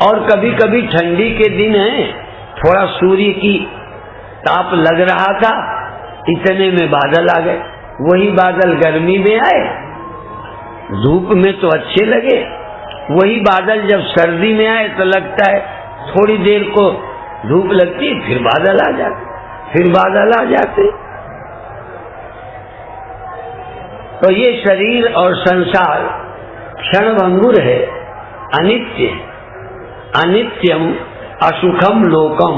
और कभी कभी ठंडी के दिन है, थोड़ा सूर्य की ताप लग रहा था, इतने में बादल आ गए। वही बादल गर्मी में आए, धूप में तो अच्छे लगे। वही बादल जब सर्दी में आए तो लगता है थोड़ी देर को धूप लगती है, फिर बादल आ जाते, फिर बादल आ जाते। तो ये शरीर और संसार क्षणभंगुर है, अनित्य है। अनित्यम असुखम लोकम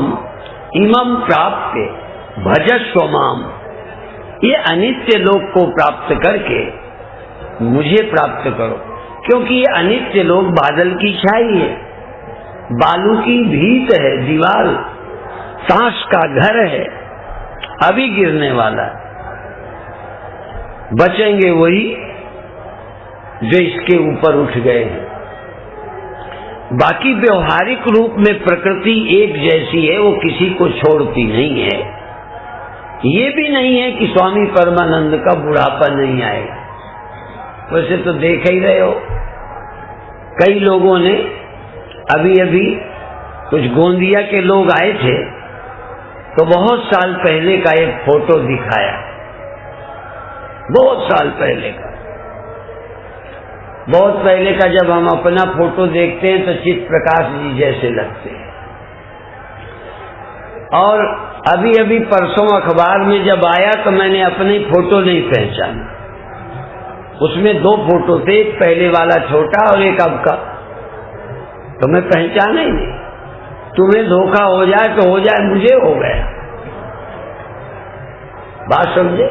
इमं प्राप्य भजस्व माम। ये अनित्य लोक को प्राप्त करके मुझे प्राप्त करो, क्योंकि ये अनित्य लोक बादल की छाई है, बालू की भीत है, दीवार ताश का घर है, अभी गिरने वाला है। बचेंगे वही जो इसके ऊपर उठ गए हैं। बाकी व्यवहारिक रूप में प्रकृति एक जैसी है, वो किसी को छोड़ती नहीं है। ये भी नहीं है कि स्वामी परमानंद का बुढ़ापा नहीं आएगा। वैसे तो देख ही रहे हो, कई लोगों ने अभी अभी कुछ गोंदिया के लोग आए थे तो बहुत साल पहले का एक फोटो दिखाया, बहुत साल पहले का। बहुत पहले का जब हम अपना फोटो देखते हैं तो चित्त प्रकाश जी जैसे लगते हैं। और अभी अभी परसों अखबार में जब आया तो मैंने अपने फोटो नहीं पहचाना। उसमें दो फोटो थे, एक पहले वाला छोटा और एक अब का, तो मैं पहचाना ही नहीं। तुम्हें धोखा हो जाए तो हो जाए, मुझे हो गया। बात समझे?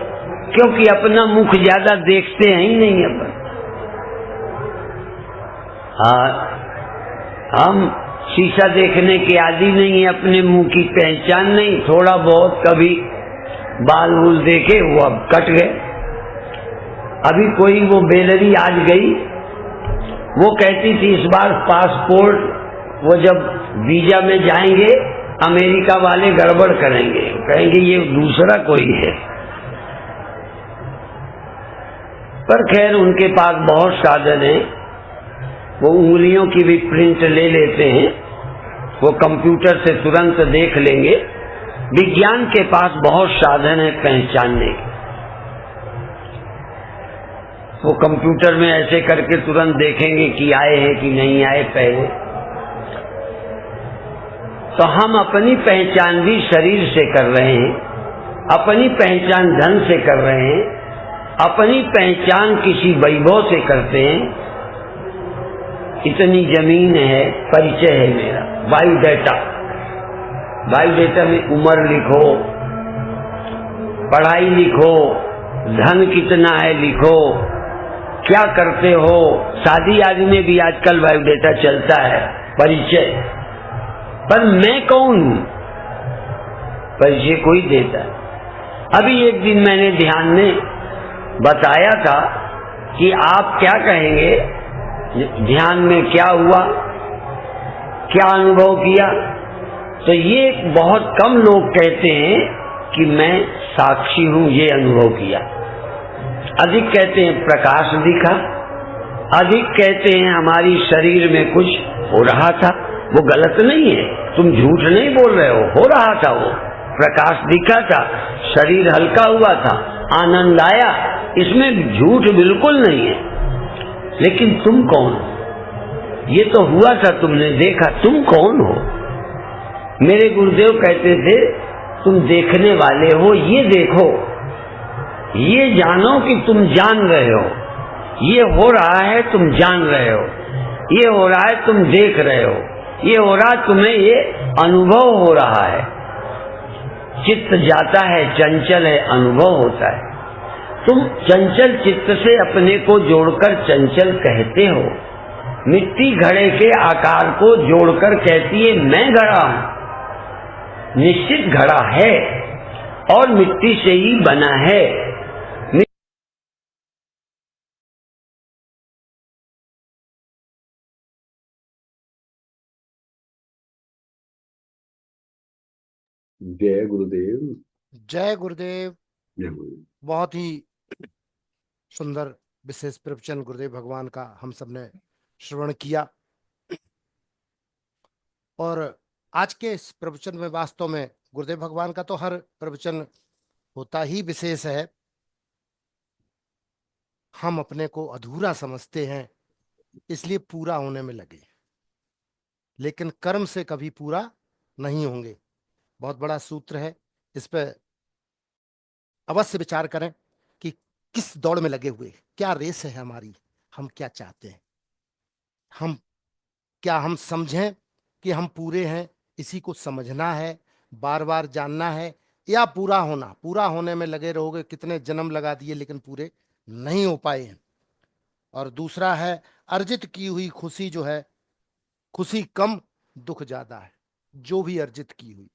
क्योंकि अपना मुख ज्यादा देखते हैं ही नहीं अपन। हाँ, हम शीशा देखने के आदी नहीं है, अपने मुंह की पहचान नहीं। थोड़ा बहुत कभी बाल वूल देखे, वो अब कट गए। अभी कोई वो बेलरी आज गई, वो कहती थी इस बार पासपोर्ट वो जब वीजा में जाएंगे अमेरिका वाले गड़बड़ करेंगे, कहेंगे ये दूसरा कोई है। पर खैर उनके पास बहुत साधन है, वो उंगलियों की भी प्रिंट ले लेते हैं, वो कंप्यूटर से तुरंत देख लेंगे। विज्ञान के पास बहुत साधन है पहचानने के। वो कंप्यूटर में ऐसे करके तुरंत देखेंगे कि आए हैं कि नहीं आए पहले। तो हम अपनी पहचान भी शरीर से कर रहे हैं, अपनी पहचान धन से कर रहे हैं, अपनी पहचान किसी वैभव से करते हैं। इतनी जमीन है, परिचय है मेरा, बायोडाटा। बायोडाटा में उम्र लिखो, पढ़ाई लिखो, धन कितना है लिखो, क्या करते हो। शादी आदि में भी आजकल बायोडाटा चलता है, परिचय। पर मैं कौन हूं, परिचय कोई देता है। अभी एक दिन मैंने ध्यान में बताया था कि आप क्या कहेंगे, ध्यान में क्या हुआ, क्या अनुभव किया। तो ये बहुत कम लोग कहते हैं कि मैं साक्षी हूं, ये अनुभव किया। अधिक कहते हैं प्रकाश दिखा, अधिक कहते हैं हमारी शरीर में कुछ हो रहा था। वो गलत नहीं है, तुम झूठ नहीं बोल रहे हो रहा था, वो प्रकाश दिखा था, शरीर हल्का हुआ था, आनंद आया, इसमें झूठ बिल्कुल नहीं है। लेकिन तुम कौन हो, ये तो हुआ था, तुमने देखा, तुम कौन हो। मेरे गुरुदेव कहते थे तुम देखने वाले हो, ये देखो, ये जानो कि तुम जान रहे हो। ये हो रहा है, तुम जान रहे हो। ये हो रहा है, तुम देख रहे हो। ये हो रहा है, तुम्हें ये अनुभव हो रहा है। चित्त जाता है, चंचल है, अनुभव होता है। तुम चंचल चित्त से अपने को जोड़कर चंचल कहते हो। मिट्टी घड़े के आकार को जोड़कर कहती है मैं घड़ा हूं। निश्चित घड़ा है और मिट्टी से ही बना है। जय गुरुदेव। जय गुरुदेव। जय गुरुदेव। बहुत ही सुंदर विशेष प्रवचन गुरुदेव भगवान का हम सबने श्रवण किया। और आज के इस प्रवचन में वास्तव में गुरुदेव भगवान का तो हर प्रवचन होता ही विशेष है। हम अपने को अधूरा समझते हैं, इसलिए पूरा होने में लगे, लेकिन कर्म से कभी पूरा नहीं होंगे। बहुत बड़ा सूत्र है, इस पर अवश्य विचार करें कि किस दौड़ में लगे हुए, क्या रेस है हमारी, हम क्या चाहते हैं। हम समझें कि हम पूरे हैं, इसी को समझना है, बार बार जानना है, या पूरा होने में लगे रहोगे, कितने जन्म लगा दिए लेकिन पूरे नहीं हो पाए हैं। और दूसरा है अर्जित की हुई खुशी जो है, खुशी कम दुख ज्यादा है। जो भी अर्जित की हुई,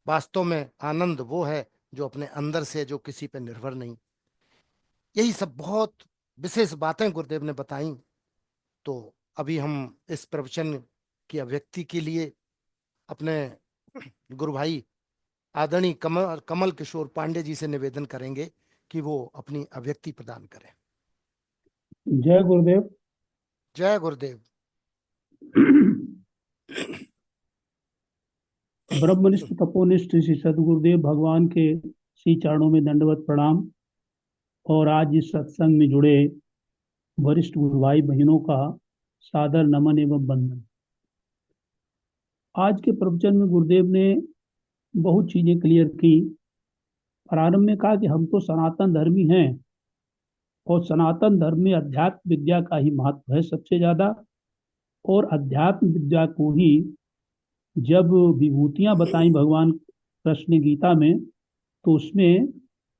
वास्तव में आनंद वो है जो अपने अंदर से, जो किसी पे निर्भर नहीं। यही सब बहुत विशेष बातें गुरुदेव ने बताई। तो अभी हम इस प्रवचन की अभिव्यक्ति के लिए अपने गुरु भाई आदरणीय कमल किशोर पांडे जी से निवेदन करेंगे कि वो अपनी अभिव्यक्ति प्रदान करें। जय गुरुदेव। जय गुरुदेव। ब्रह्मनिष्ठ तपोनिष्ठ श्री सदगुरुदेव भगवान के श्री चरणों में दंडवत प्रणाम। और आज इस सत्संग में जुड़े वरिष्ठ गुरु भाई बहनों का सादर नमन एवं वंदन। आज के प्रवचन में गुरुदेव ने बहुत चीजें क्लियर की। प्रारंभ में कहा कि हम तो सनातन धर्मी हैं और सनातन धर्म में अध्यात्म विद्या का ही महत्व है सबसे ज्यादा। और अध्यात्म विद्या को ही जब विभूतियां बताई भगवान कृष्ण ने गीता में, तो उसमें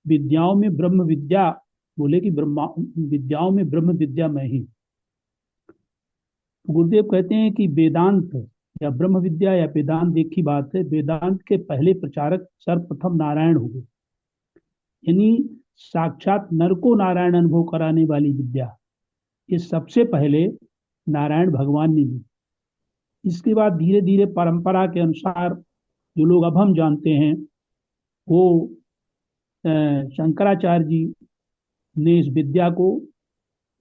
विद्याओं में ब्रह्म विद्या बोले कि विद्याओं में ब्रह्म विद्या में ही। गुरुदेव कहते हैं कि वेदांत या ब्रह्म विद्या या वेदांत एक ही बात है। वेदांत के पहले प्रचारक सर्वप्रथम नारायण हुए, यानी साक्षात नर को नारायण अनुभव कराने वाली विद्या ये सबसे पहले नारायण भगवान ने दी। इसके बाद धीरे धीरे परंपरा के अनुसार जो लोग अब हम जानते हैं, वो शंकराचार्य जी ने इस विद्या को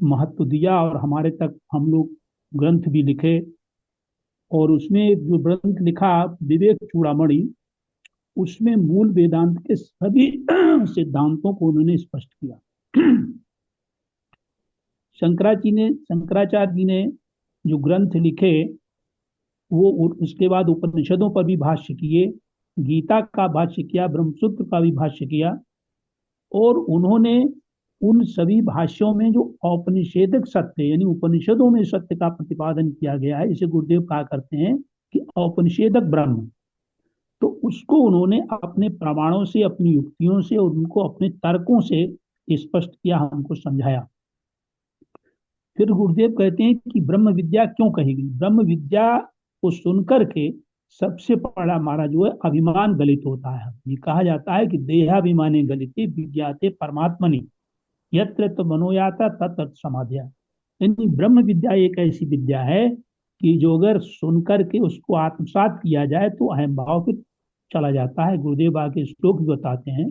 महत्व दिया और हमारे तक हम लोग ग्रंथ भी लिखे। और उसमें जो ग्रंथ लिखा विवेक चूड़ामणि, उसमें मूल वेदांत के सभी सिद्धांतों को उन्होंने स्पष्ट किया। शंकराचार्य जी ने जो ग्रंथ लिखे वो उसके बाद उपनिषदों पर भी भाष्य किए, गीता का भाष्य किया, ब्रह्मसूत्र का भी भाष्य किया। और उन्होंने उन सभी भाष्यों में जो औपनिषेदिक सत्य यानी उपनिषदों में सत्य का प्रतिपादन किया गया है, इसे गुरुदेव कहा करते हैं कि औपनिषेदक ब्रह्म, तो उसको उन्होंने अपने प्रमाणों से, अपनी युक्तियों से और उनको अपने तर्कों से स्पष्ट किया, हमको समझाया। फिर गुरुदेव कहते हैं कि ब्रह्म विद्या क्यों कही गई। ब्रह्म विद्या को सुनकर के सबसे बड़ा हमारा जो है अभिमान गलित होता है। ये कहा जाता है कि देहाभिमाने गलिते विज्ञाते परमात्मनि यत्र तो मनोयाता तत् समाध्या। यानी ब्रह्म विद्या एक ऐसी विद्या है कि जो अगर सुनकर के उसको आत्मसात किया जाए तो अहम भाव फिर चला जाता है। गुरुदेव आगे श्लोक भी बताते हैं,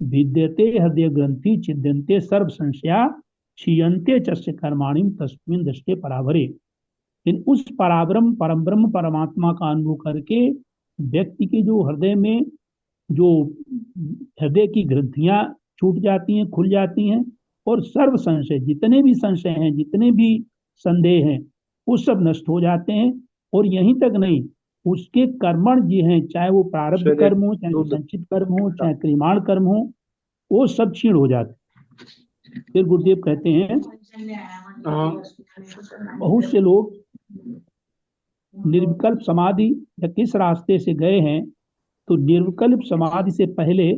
विद्यते हृदय ग्रंथि छिद्यन्ते सर्व संशया क्षीयन्ते चस्य कर्माणि तस्मिन् दृष्टे परावरे। इन उस पराब्रह्म परम ब्रह्म परमात्मा का अनुभव करके व्यक्ति के जो हृदय में जो हृदय की ग्रंथियां छूट जाती हैं, खुल जाती हैं, और सर्व संशय, जितने भी संशय हैं, जितने भी संदेह हैं, वो सब नष्ट हो जाते हैं। और यहीं तक नहीं, उसके कर्मण जी हैं, चाहे वो प्रारब्ध कर्म हो, चाहे संचित कर्म हो, चाहे क्रियमाण कर्म हो, वो सब क्षीण हो जाते हैं। फिर गुरुदेव कहते हैं बहुत से लोग निर्विकल्प समाधि या किस रास्ते से गए हैं, तो निर्विकल्प समाधि से पहले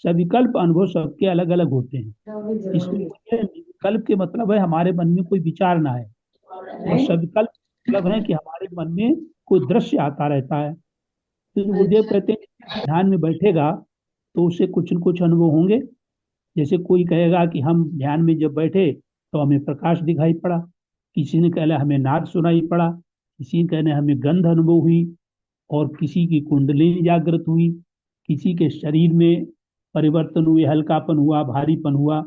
सविकल्प अनुभव सबके अलग अलग होते हैं। इसमें निर्विकल्प के मतलब है हमारे मन में कोई विचार ना है, और सविकल्प मतलब है कि हमारे मन में कोई दृश्य आता रहता है। तो गुरुदेव कहते हैं ध्यान में बैठेगा तो उसे कुछ न कुछ अनुभव होंगे। जैसे कोई कहेगा कि हम ध्यान में जब बैठे तो हमें प्रकाश दिखाई पड़ा, किसी ने कहला हमें नाद सुनाई पड़ा, किसी ने कहने हमें गंध अनुभव हुई, और किसी की कुंडलिनी जागृत हुई, किसी के शरीर में परिवर्तन हुए, हल्कापन हुआ, भारीपन हुआ,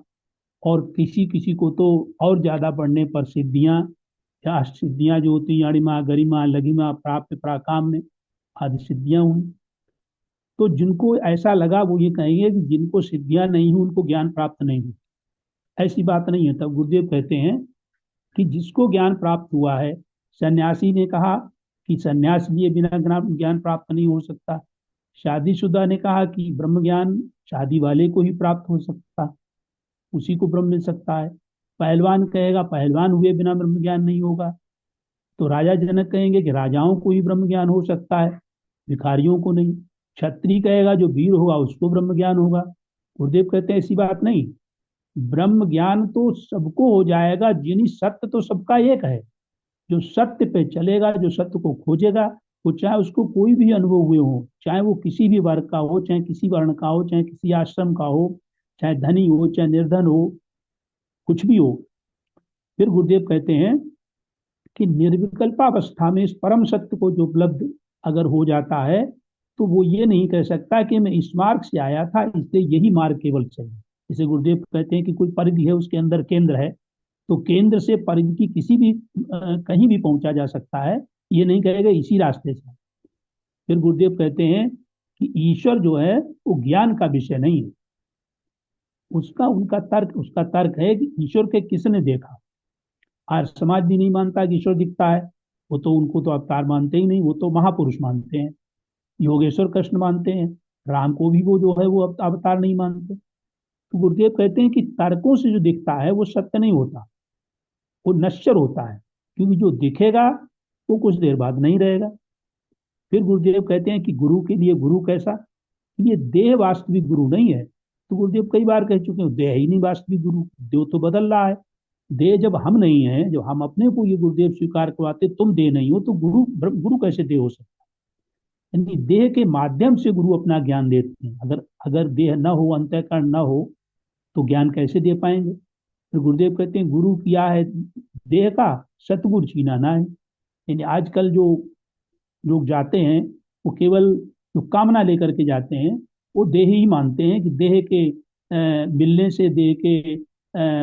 और किसी किसी को तो और ज्यादा बढ़ने पर सिद्धियां या सिद्धियां जो होती अणिमा गरिमा लघिमा प्राप्त पराकाम में आदि सिद्धियां हुई। तो जिनको ऐसा लगा वो ये कहेंगे कि जिनको सिद्धियां नहीं हुई उनको ज्ञान प्राप्त नहीं हुई। ऐसी बात नहीं है। तब गुरुदेव कहते हैं कि जिसको ज्ञान प्राप्त हुआ है, सन्यासी ने कहा कि सन्यास लिए बिना ज्ञान प्राप्त नहीं हो सकता, शादीशुदा ने कहा कि ब्रह्म ज्ञान शादी वाले को ही प्राप्त हो सकता, उसी को ब्रह्म मिल सकता है। पहलवान कहेगा पहलवान हुए बिना ब्रह्म ज्ञान नहीं होगा। तो राजा जनक कहेंगे कि राजाओं को ही ब्रह्म ज्ञान हो सकता है, भिखारियों को नहीं। क्षत्रिय कहेगा जो वीर होगा उसको ब्रह्म ज्ञान होगा। गुरुदेव कहते हैं ऐसी बात नहीं, ब्रह्म ज्ञान तो सबको हो जाएगा, यानी सत्य तो सबका एक है। जो सत्य पे चलेगा, जो सत्य को खोजेगा, वो चाहे उसको कोई भी अनुभव हुए हो, चाहे वो किसी भी वर्ग का हो, चाहे किसी वर्ण का हो, चाहे किसी आश्रम का हो, चाहे धनी हो चाहे निर्धन हो, कुछ भी हो। फिर गुरुदेव कहते हैं कि निर्विकल्पावस्था में इस परम सत्य को जो उपलब्ध अगर हो जाता है तो वो ये नहीं कह सकता कि मैं इस मार्ग से आया था इसलिए यही मार्ग केवल सही। जैसे गुरुदेव कहते हैं कि कोई परिधि है, उसके अंदर केंद्र है, तो केंद्र से परिधि की किसी भी कहीं भी पहुंचा जा सकता है, ये नहीं कहेगा इसी रास्ते से। फिर गुरुदेव कहते हैं कि ईश्वर जो है वो ज्ञान का विषय नहीं है। उसका तर्क है कि ईश्वर के किसने देखा। आज समाज भी नहीं मानता कि ईश्वर दिखता है, वो तो उनको तो अवतार मानते ही नहीं, वो तो महापुरुष मानते हैं। योगेश्वर कृष्ण मानते हैं, राम को भी वो जो है वो अवतार नहीं मानते। तो गुरुदेव कहते हैं कि तर्कों से जो दिखता है वो सत्य नहीं होता, वो नश्वर होता है, क्योंकि जो दिखेगा वो कुछ देर बाद नहीं रहेगा। फिर गुरुदेव कहते हैं कि गुरु के लिए गुरु कैसा, ये देह वास्तविक गुरु नहीं है। तो गुरुदेव कई बार कह चुके हैं देह ही नहीं वास्तविक गुरु, देह तो बदल रहा है। देह जब हम नहीं है, जब हम अपने को ये गुरुदेव स्वीकार करवाते तुम देह नहीं हो, तो गुरु कैसे देह हो सकता है। यानी देह के माध्यम से गुरु अपना ज्ञान देते हैं। अगर देह न हो, अंतःकरण न हो, तो ज्ञान कैसे दे पाएंगे। तो गुरुदेव कहते हैं गुरु किया है देह का, सतगुरु छीना ना है। यानी आजकल जो लोग जाते हैं वो केवल जो कामना लेकर के जाते हैं, वो देह ही मानते हैं कि देह के मिलने से, देह के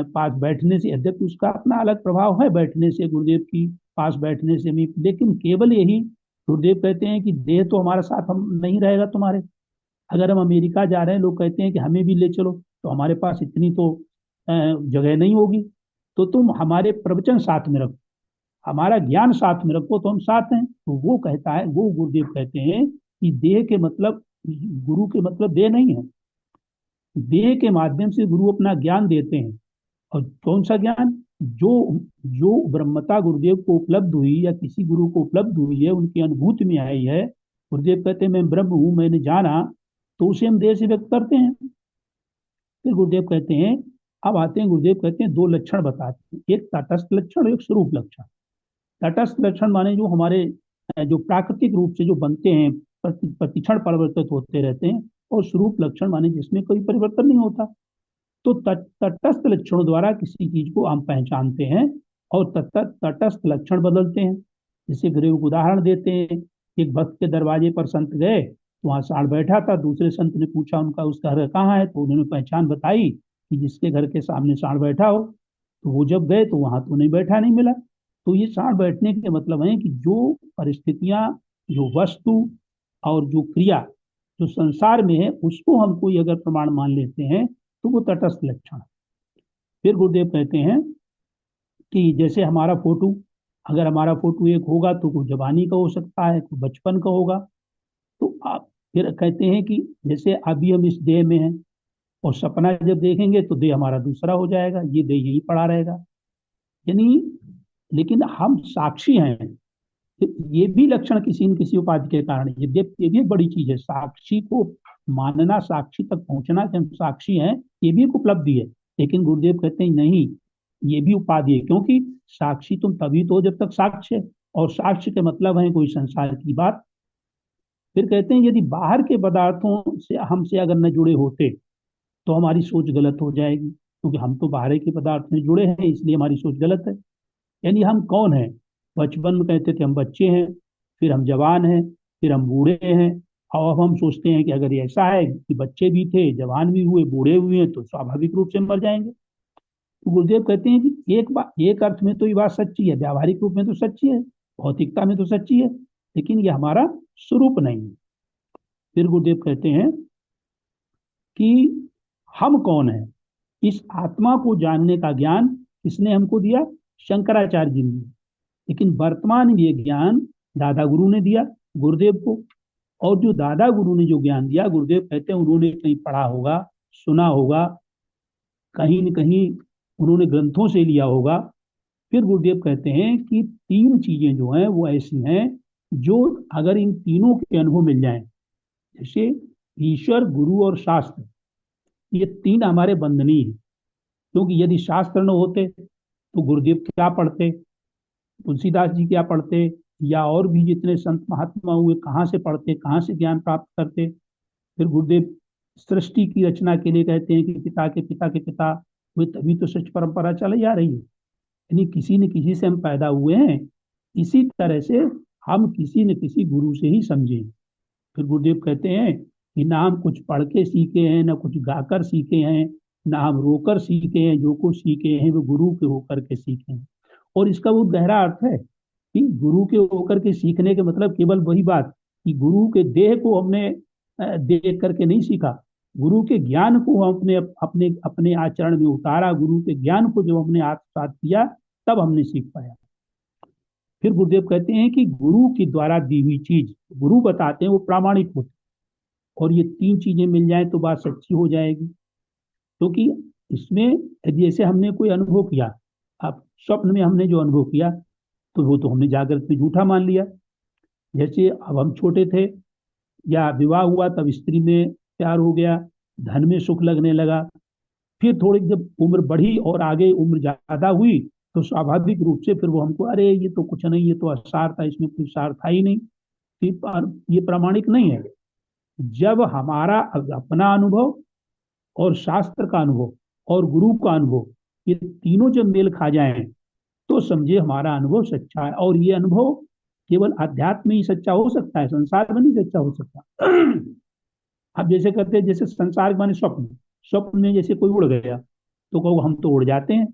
पास बैठने से, यद्यपि उसका अपना अलग प्रभाव है बैठने से, गुरुदेव की पास बैठने से भी, लेकिन केवल यही गुरुदेव कहते हैं कि देह तो हमारे साथ हम नहीं रहेगा तुम्हारे। अगर हम अमेरिका जा रहे हैं, लोग कहते हैं कि हमें भी ले चलो, तो हमारे पास इतनी तो जगह नहीं होगी, तो तुम हमारे प्रवचन साथ में रखो, हमारा ज्ञान साथ में रखो, तो हम साथ हैं। तो वो कहता है, वो गुरुदेव कहते हैं कि देह के मतलब, गुरु के मतलब देह नहीं है। देह के माध्यम से गुरु अपना ज्ञान देते हैं। और कौन सा ज्ञान, जो ब्रह्मता गुरुदेव को उपलब्ध हुई या किसी गुरु को उपलब्ध हुई है, उनकी अनुभूति में आई है, गुरुदेव कहते हैं मैं ब्रह्म हूं, मैंने जाना, तो उसे हम देह से व्यक्त करते हैं। फिर गुरुदेव कहते हैं, अब आते हैं, गुरुदेव कहते हैं दो लक्षण बताते हैं, एक तटस्थ लक्षण और एक स्वरूप लक्षण। तटस्थ लक्षण माने जो हमारे जो प्राकृतिक रूप से जो बनते हैं, प्रतिक्षण परिवर्तित होते रहते हैं, और स्वरूप लक्षण माने जिसमें कोई परिवर्तन नहीं होता। तो तटस्थ लक्षणों द्वारा किसी चीज को हम पहचानते हैं और तटस्थ लक्षण बदलते हैं। जैसे गुरुदेव उदाहरण देते हैं, एक भक्त के दरवाजे पर संत गए, वहां सांड बैठा था, दूसरे संत ने पूछा उनका उसका घर कहाँ है, तो उन्होंने पहचान बताई कि जिसके घर के सामने सांड बैठा हो। तो वो जब गए तो वहां तो नहीं बैठा, नहीं मिला। तो ये सांड बैठने के मतलब है कि जो परिस्थितियां, जो वस्तु और जो क्रिया जो संसार में है, उसको हम कोई अगर प्रमाण मान लेते हैं तो वो तटस्थ लक्षण है। फिर गुरुदेव कहते हैं कि जैसे हमारा फोटो, अगर हमारा फोटो एक होगा तो कोई जवानी का हो सकता है, कोई बचपन का होगा। तो आप फिर कहते हैं कि जैसे अभी हम इस देह में हैं, और सपना जब देखेंगे तो देह हमारा दूसरा हो जाएगा, ये देह यही पड़ा रहेगा। यानी लेकिन हम साक्षी हैं, ये भी लक्षण किसी न किसी उपाधि के कारण, ये भी एक बड़ी चीज है। साक्षी को मानना, साक्षी तक पहुंचना कि हम साक्षी हैं, ये भी एक उपलब्धि है। लेकिन गुरुदेव कहते हैं नहीं, ये भी उपाधि है, क्योंकि साक्षी तुम तभी तो जब तक साक्ष्य है, और साक्ष्य के मतलब है कोई संसार की बात। फिर कहते हैं यदि बाहर के पदार्थों से हमसे अगर न जुड़े होते तो हमारी सोच गलत हो जाएगी, क्योंकि हम तो बाहर के पदार्थ में जुड़े हैं, इसलिए हमारी सोच गलत है। यानी हम कौन हैं, बचपन में कहते थे हम बच्चे हैं, फिर हम जवान हैं, फिर हम बूढ़े हैं, और अब हम सोचते हैं कि अगर ऐसा है कि बच्चे भी थे, जवान भी हुए, बूढ़े हुए हैं, तो स्वाभाविक रूप से मर जाएंगे। तो गुरुदेव कहते हैं कि एक अर्थ में तो ये बात सच्ची है, व्यावहारिक रूप में तो सच्ची है, भौतिकता में तो सच्ची है, लेकिन ये हमारा स्वरूप नहीं है। फिर गुरुदेव कहते हैं कि हम कौन है, इस आत्मा को जानने का ज्ञान किसने हमको दिया, शंकराचार्य जी ने। लेकिन वर्तमान में ये ज्ञान दादा गुरु ने दिया गुरुदेव को, और जो दादा गुरु ने जो ज्ञान दिया, गुरुदेव कहते हैं उन्होंने कहीं पढ़ा होगा, सुना होगा, कहीं न कहीं उन्होंने ग्रंथों से लिया होगा। फिर गुरुदेव कहते हैं कि तीन चीजें जो हैं वो ऐसी हैं जो अगर इन तीनों के अनुभव मिल जाएं, जैसे ईश्वर, गुरु और शास्त्र, ये तीन हमारे बंधनी है। क्योंकि यदि शास्त्र न होते तो गुरुदेव क्या पढ़ते, तुलसीदास जी क्या पढ़ते, या और भी जितने संत महात्मा हुए कहाँ से पढ़ते, कहाँ से ज्ञान प्राप्त करते। फिर गुरुदेव सृष्टि की रचना के लिए कहते हैं कि पिता के पिता के पिता हुए, तभी तो सच परंपरा चली आ रही है। यानी किसी न किसी से हम पैदा हुए हैं, इसी तरह से हम किसी न किसी गुरु से ही समझे। फिर गुरुदेव कहते हैं कि ना हम कुछ पढ़ के सीखे हैं, ना कुछ गाकर सीखे हैं, ना हम रोकर सीखे हैं, जो कुछ सीखे हैं वो गुरु के होकर के सीखे हैं। और इसका बहुत गहरा अर्थ है कि गुरु के होकर के सीखने के मतलब केवल वही बात कि गुरु के देह को हमने देख करके नहीं सीखा, गुरु के ज्ञान को हमने अपने अपने आचरण में उतारा, गुरु के ज्ञान को जब हमने आत्मसात किया तब हमने सीख पाया। फिर गुरुदेव कहते हैं कि गुरु के द्वारा दी हुई चीज गुरु बताते हैं वो प्रामाणिक होती, और ये तीन चीजें मिल जाए तो बात सच्ची हो जाएगी। क्योंकि इसमें जैसे हमने कोई अनुभव किया, अब स्वप्न में हमने जो अनुभव किया तो वो तो हमने जागृत में झूठा मान लिया। जैसे अब हम छोटे थे या विवाह हुआ तब स्त्री में प्यार हो गया, धन में सुख लगने लगा, फिर थोड़ी जब उम्र बढ़ी और आगे उम्र ज्यादा हुई तो स्वाभाविक रूप से फिर वो हमको, अरे ये तो कुछ नहीं, ये तो असार था, इसमें कुछ सार था ही नहीं, ये प्रामाणिक नहीं है। जब हमारा अपना अनुभव और शास्त्र का अनुभव और गुरु का अनुभव ये तीनों जब मेल खा जाएं तो समझे हमारा अनुभव सच्चा है। और ये अनुभव केवल अध्यात्म में ही सच्चा हो सकता है, संसार में नहीं सच्चा हो सकता। अब जैसे कहते हैं, जैसे संसार माने स्वप्न, स्वप्न में जैसे कोई उड़ गया तो कहो हम तो उड़ जाते हैं,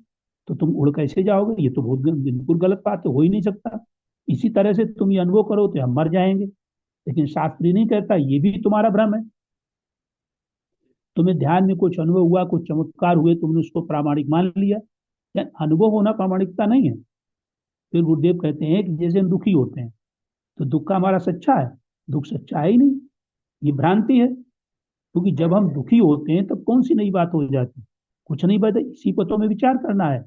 तो तुम उड़ कैसे जाओगे, ये तो बहुत बिल्कुल गलत बात है, हो ही नहीं सकता। इसी तरह से तुम ये अनुभव करो तो हम मर जाएंगे, लेकिन शास्त्री नहीं कहता, ये भी तुम्हारा भ्रम है। तुम्हें ध्यान में कुछ अनुभव हुआ, कुछ चमत्कार हुए, तुमने उसको प्रामाणिक मान लिया, या अनुभव होना प्रामाणिकता नहीं है। फिर गुरुदेव कहते हैं कि जैसे हम दुखी होते हैं तो दुख का हमारा सच्चा है, दुख सच्चा है ही नहीं, ये भ्रांति है। क्योंकि जब हम दुखी होते हैं तब कौन सी नई बात हो जाती, कुछ नहीं बात, इसी पर तो हमें विचार करना है।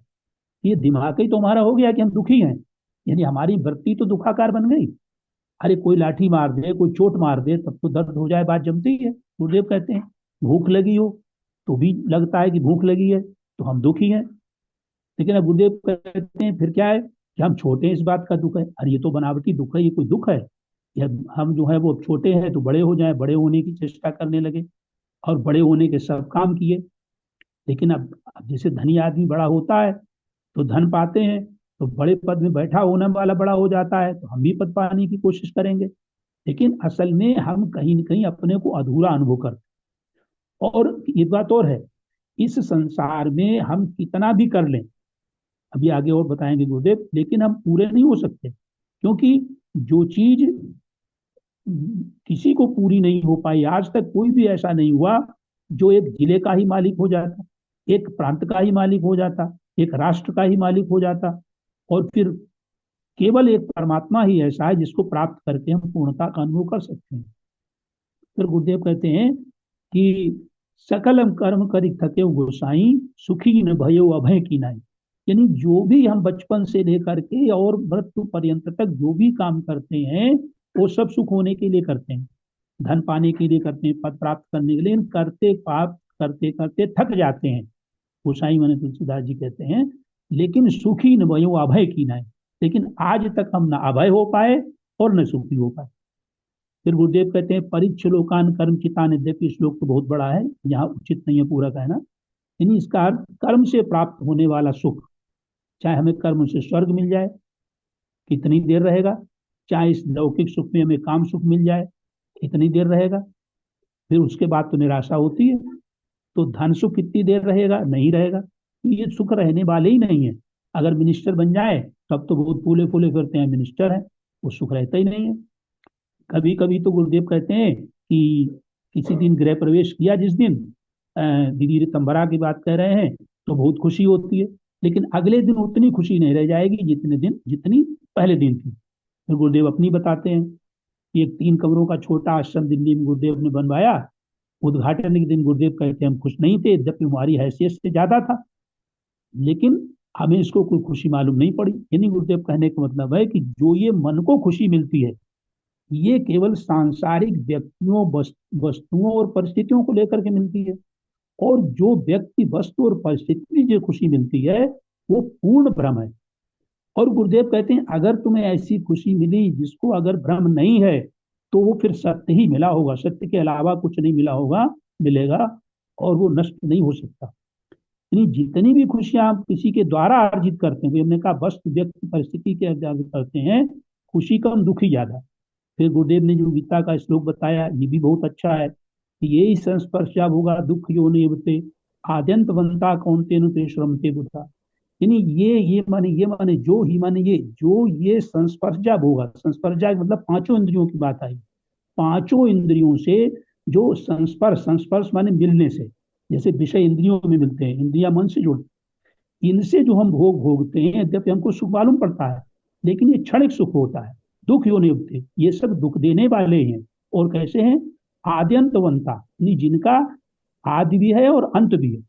ये दिमाग ही तो हमारा हो गया कि हम दुखी हैं, यानी हमारी वृत्ति तो दुखाकार बन गई। अरे कोई लाठी मार दे, कोई चोट मार दे तब तो दर्द हो जाए, बात जमती है। गुरुदेव कहते हैं भूख लगी हो तो भी लगता है कि भूख लगी है, तो हम दुखी हैं। लेकिन अब गुरुदेव कहते हैं फिर क्या है कि हम छोटे हैं, इस बात का दुख है। अरे ये तो बनावटी दुख है, ये कोई दुख है? या हम जो है वो छोटे हैं तो बड़े हो जाए, बड़े होने की चेष्टा करने लगे और बड़े होने के सब काम किए। लेकिन अब जैसे धनी आदमी बड़ा होता है तो धन पाते हैं, तो बड़े पद में बैठा होने वाला बड़ा हो जाता है, तो हम भी पद पाने की कोशिश करेंगे। लेकिन असल में हम कहीं न कहीं अपने को अधूरा अनुभव करते। और ये बात और है, इस संसार में हम कितना भी कर लें, अभी आगे और बताएंगे गुरुदेव, लेकिन हम पूरे नहीं हो सकते। क्योंकि जो चीज किसी को पूरी नहीं हो पाई, आज तक कोई भी ऐसा नहीं हुआ जो एक जिले का ही मालिक हो जाता, एक प्रांत का ही मालिक हो जाता, एक राष्ट्र का ही मालिक हो जाता, और फिर केवल एक परमात्मा ही ऐसा है जिसको प्राप्त करके हम पूर्णता का अनुभव कर सकते हैं। फिर गुरुदेव कहते हैं कि सकलम कर्म करि थके गोसाई, सुखी न भयो अभय की नाई। यानी जो भी हम बचपन से लेकर के और मृत्यु पर्यंत तक जो भी काम करते हैं वो सब सुख होने के लिए करते हैं, धन पाने के लिए करते हैं, पद प्राप्त करने के लिए, करते पाप करते करते थक जाते हैं। गोसाई माने तुलसीदास जी कहते हैं, लेकिन सुखी न भयो अभय की नाई। लेकिन आज तक हम न अभय हो पाए और न सुखी हो पाए। फिर गुरुदेव कहते हैं परीक्ष लोकान कर्म चितान, यद्यपि श्लोक तो बहुत बड़ा है, यहाँ उचित नहीं है पूरा कहना। यानी इसका अर्थ कर्म से प्राप्त होने वाला सुख, चाहे हमें कर्म से स्वर्ग मिल जाए कितनी देर रहेगा, चाहे इस लौकिक सुख में हमें काम सुख मिल जाए कितनी देर रहेगा, फिर उसके बाद तो निराशा होती है। तो धन सुख कितनी देर रहेगा, नहीं रहेगा। ये सुख रहने वाले ही नहीं है। अगर मिनिस्टर बन जाए तब तो बहुत फूले फूले फिरते हैं, मिनिस्टर है, वो सुख रहता ही नहीं है। कभी कभी तो गुरुदेव कहते हैं कि किसी दिन गृह प्रवेश किया, जिस दिन दीदी रितंबरा की बात कह रहे हैं, तो बहुत खुशी होती है, लेकिन अगले दिन उतनी खुशी नहीं रह जाएगी जितनी पहले दिन थी। फिर गुरुदेव अपनी बताते हैं कि एक 3 कमरों का छोटा आश्रम दिल्ली में गुरुदेव ने बनवाया। उद्घाटन के दिन गुरुदेव कहते हैं हम खुश नहीं थे, जबकि हमारी हैसियत से ज्यादा था, लेकिन हमें इसको कोई खुशी मालूम नहीं पड़ी। यानी गुरुदेव कहने का मतलब है कि जो ये मन को खुशी मिलती है ये केवल सांसारिक व्यक्तियों, वस्तुओं और परिस्थितियों को लेकर के मिलती है। और जो व्यक्ति, वस्तु और परिस्थिति जो खुशी मिलती है वो पूर्ण भ्रम है। और गुरुदेव कहते हैं अगर तुम्हें ऐसी खुशी मिली जिसको अगर भ्रम नहीं है तो वो फिर सत्य ही मिला होगा, सत्य के अलावा कुछ नहीं मिलेगा और वो नष्ट नहीं हो सकता। यानी जितनी भी खुशियां आप किसी के द्वारा अर्जित करते हैं, हमने कहा वस्तु, व्यक्ति, परिस्थिति के अर्जित करते हैं, खुशी कम दुख ही ज्यादा। फिर गुरुदेव ने जो गीता का श्लोक बताया ये भी बहुत अच्छा है कि यही संस्पर्शा होगा दुख यो नेवते आद्यंतवंता कौन्तेन ते श्रमते बुधा। यानी ये माने जो ये संस्पर्शा होगा, संस्पर्शा मतलब पांचों इंद्रियों की बात आई, पांचों इंद्रियों से जो संस्पर्श माने मिलने से, जैसे विषय इंद्रियों में मिलते हैं, इंद्रिया मन से जुड़ते, इनसे जो हम भोगते हैं जब हमको सुख मालूम पड़ता है, लेकिन ये क्षणिक सुख होता है। दुख यो नहीं होते, ये सब दुख देने वाले हैं। और कैसे हैं? आद्यंतवंता, जिनका आदि भी है और अंत भी है।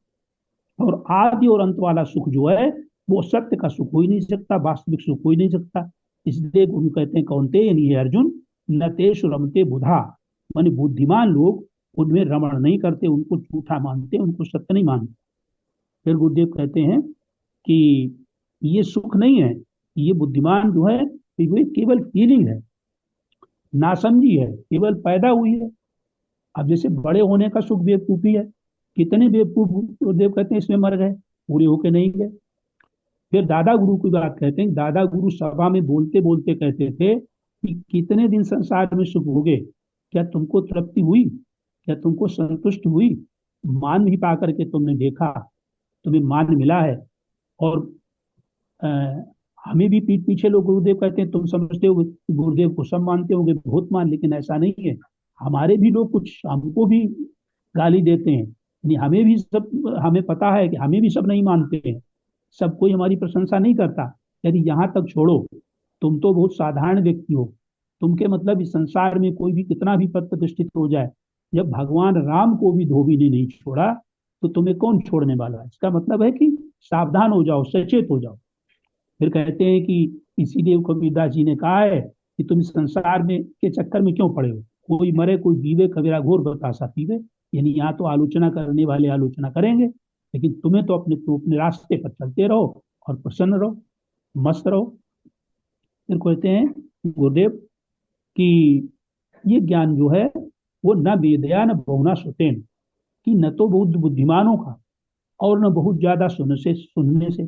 और आदि और अंत वाला सुख जो है वो सत्य का सुख हो ही नहीं सकता, वास्तविक सुख हो ही नहीं सकता। इसलिए गुरु कहते हैं कौनते, यानी अर्जुन, न तेषु रमते बुधा, मानी बुद्धिमान लोग उनमें रमण नहीं करते, उनको झूठा मानते, उनको सत्य नहीं मानते। फिर गुरुदेव कहते हैं कि ये सुख नहीं है, ये बुद्धिमान जो है ये केवल फीलिंग है, नासमझी है, केवल पैदा हुई है। अब जैसे बड़े होने का सुख बेवकूफी है, कितने बेवकूफ गुरुदेव कहते हैं इसमें मर गए, पूरे होके नहीं गए। फिर दादा गुरु की बात कहते हैं, दादा गुरु सभा में बोलते बोलते कहते थे कि कितने दिन संसार में सुख भोगे, क्या तुमको तृप्ति हुई, क्या तुमको संतुष्ट हुई? मान भी पा करके तुमने देखा, तुम्हें मान मिला है। और हमें भी पीठ पीछे लोग गुरुदेव कहते हैं तुम समझते हो गुरुदेव को सब मानते होंगे, बहुत मान, लेकिन ऐसा नहीं है। हमारे भी लोग कुछ हमको भी गाली देते हैं, यानी हमें भी सब, हमें पता है कि हमें भी सब नहीं मानते हैं, सब कोई हमारी प्रशंसा नहीं करता। यदि यहाँ तक छोड़ो, तुम तो बहुत साधारण व्यक्ति हो, तुमके मतलब इस संसार में कोई भी कितना भी पद प्रतिष्ठित हो जाए, जब भगवान राम को भी धोबी ने नहीं छोड़ा तो तुम्हें कौन छोड़ने वाला है? इसका मतलब है कि सावधान हो जाओ, सचेत हो जाओ। फिर कहते हैं कि इसीलिए कबीरदास जी ने कहा है कि तुम संसार में के चक्कर में क्यों पड़े हो, कोई मरे कोई जीवे कबीरा घोर बतासा पीवे। यानी यहाँ तो आलोचना करने वाले आलोचना करेंगे, लेकिन तुम्हें तो अपने रास्ते पर चलते रहो और प्रसन्न रहो, मस्त रहो। फिर कहते हैं गुरुदेव कि ये ज्ञान जो है वो न वेदया न बहुना सुतेन, कि न तो बहुत बुद्धिमानों का और न बहुत ज्यादा सुनने से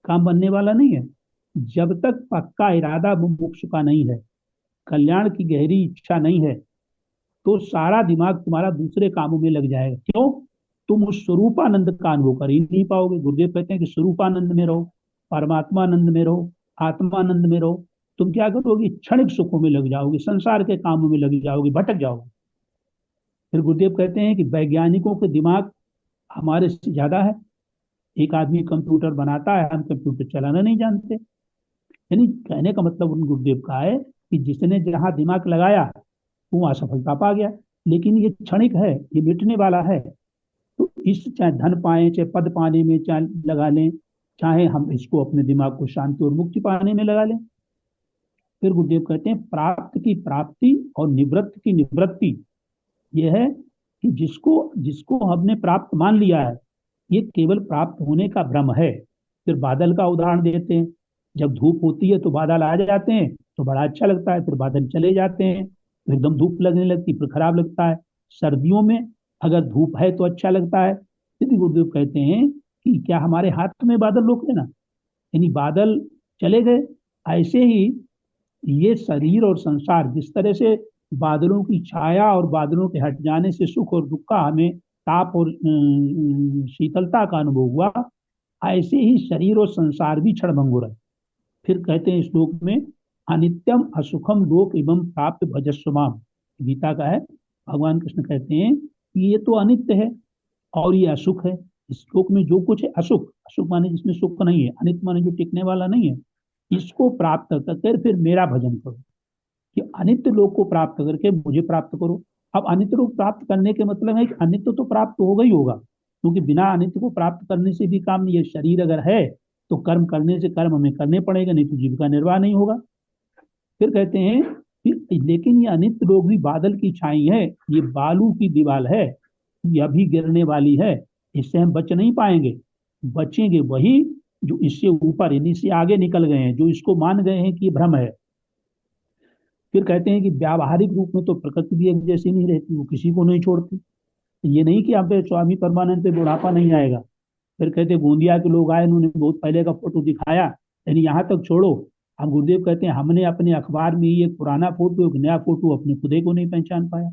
काम बनने वाला नहीं है। जब तक पक्का इरादा मोक्ष का नहीं है, कल्याण की गहरी इच्छा नहीं है, तो सारा दिमाग तुम्हारा दूसरे कामों में लग जाएगा। क्यों? तुम उस स्वरूपानंद का अनुभव कर ही नहीं पाओगे। गुरुदेव कहते हैं कि स्वरूपानंद में रहो, परमात्मानंद में रहो, आत्मानंद में रहो। तुम क्या करोगे? क्षणिक सुखों में लग जाओगे, संसार के कामों में लग जाओगे, भटक जाओगे। फिर गुरुदेव कहते हैं कि वैज्ञानिकों के दिमाग हमारे से ज्यादा है। एक आदमी कंप्यूटर बनाता है, हम कंप्यूटर चलाना नहीं जानते। यानी कहने का मतलब उन गुरुदेव का है कि जिसने जहां दिमाग लगाया वो वहां सफलता पा गया, लेकिन ये क्षणिक है, ये मिटने वाला है। तो इस चाहे धन पाए, चाहे पद पाने में चाहे लगा लें, चाहे हम इसको अपने दिमाग को शांति और मुक्ति पाने में लगा लें। फिर गुरुदेव कहते हैं प्राप्त की प्राप्ति और निवृत्त की निवृत्ति यह है कि जिसको हमने प्राप्त मान लिया है ये केवल प्राप्त होने का भ्रम है। फिर बादल का उदाहरण देते हैं, जब धूप होती है तो बादल आ जाते हैं तो बड़ा अच्छा लगता है, फिर बादल चले जाते हैं तो एकदम धूप लगने लगती, फिर खराब लगता है। सर्दियों में अगर धूप है तो अच्छा लगता है। यदि गुरुदेव कहते हैं कि क्या हमारे हाथ में बादल रोक लेना, यानी बादल चले गए, ऐसे ही ये शरीर और संसार, जिस तरह से बादलों की छाया और बादलों के हट जाने से सुख और दुख का, हमें ताप और शीतलता का अनुभव हुआ, ऐसे ही शरीर और संसार भी क्षणभंगुर है। फिर कहते हैं श्लोक में अनित्यम असुखम लोक एवं प्राप्त भजस्वमाम, गीता का है। भगवान कृष्ण कहते हैं कि ये तो अनित्य है और ये असुख है। इस श्लोक में जो कुछ है असुख, असुख माने जिसमें सुख नहीं है, अनित्य माने जो टिकने वाला नहीं है, इसको प्राप्त कर फिर मेरा भजन करो। कि अनित्य लोक को प्राप्त करके मुझे प्राप्त करो। अब अनित्य लोक प्राप्त करने के मतलब है कि अनित्य तो प्राप्त होगा ही होगा, क्योंकि बिना अनित्य को प्राप्त करने से भी काम नहीं है। शरीर अगर है तो कर्म करने से कर्म हमें करने पड़ेगा, नहीं तो जीविका निर्वाह नहीं होगा। फिर कहते हैं फिर लेकिन ये अनित्य लोग भी बादल की छाई है, ये बालू की दीवार है, ये अभी गिरने वाली है, इससे हम बच नहीं पाएंगे। बचेंगे वही जो इससे ऊपर यानी इससे आगे निकल गए हैं, जो इसको मान गए हैं कि ये भ्रम है। फिर कहते हैं कि व्यावहारिक रूप में तो प्रकृति भी एक जैसी नहीं रहती, वो किसी को नहीं छोड़ती। ये नहीं कि आप पे स्वामी परमानंद पे बुढ़ापा नहीं आएगा। फिर कहते गोंदिया के लोग आए, उन्होंने बहुत पहले का फोटो दिखाया, यानी यहाँ तक छोड़ो। अब गुरुदेव कहते हैं हमने अपने अखबार में ही एक पुराना फोटो, एक नया फोटो अपने खुदे को नहीं पहचान पाया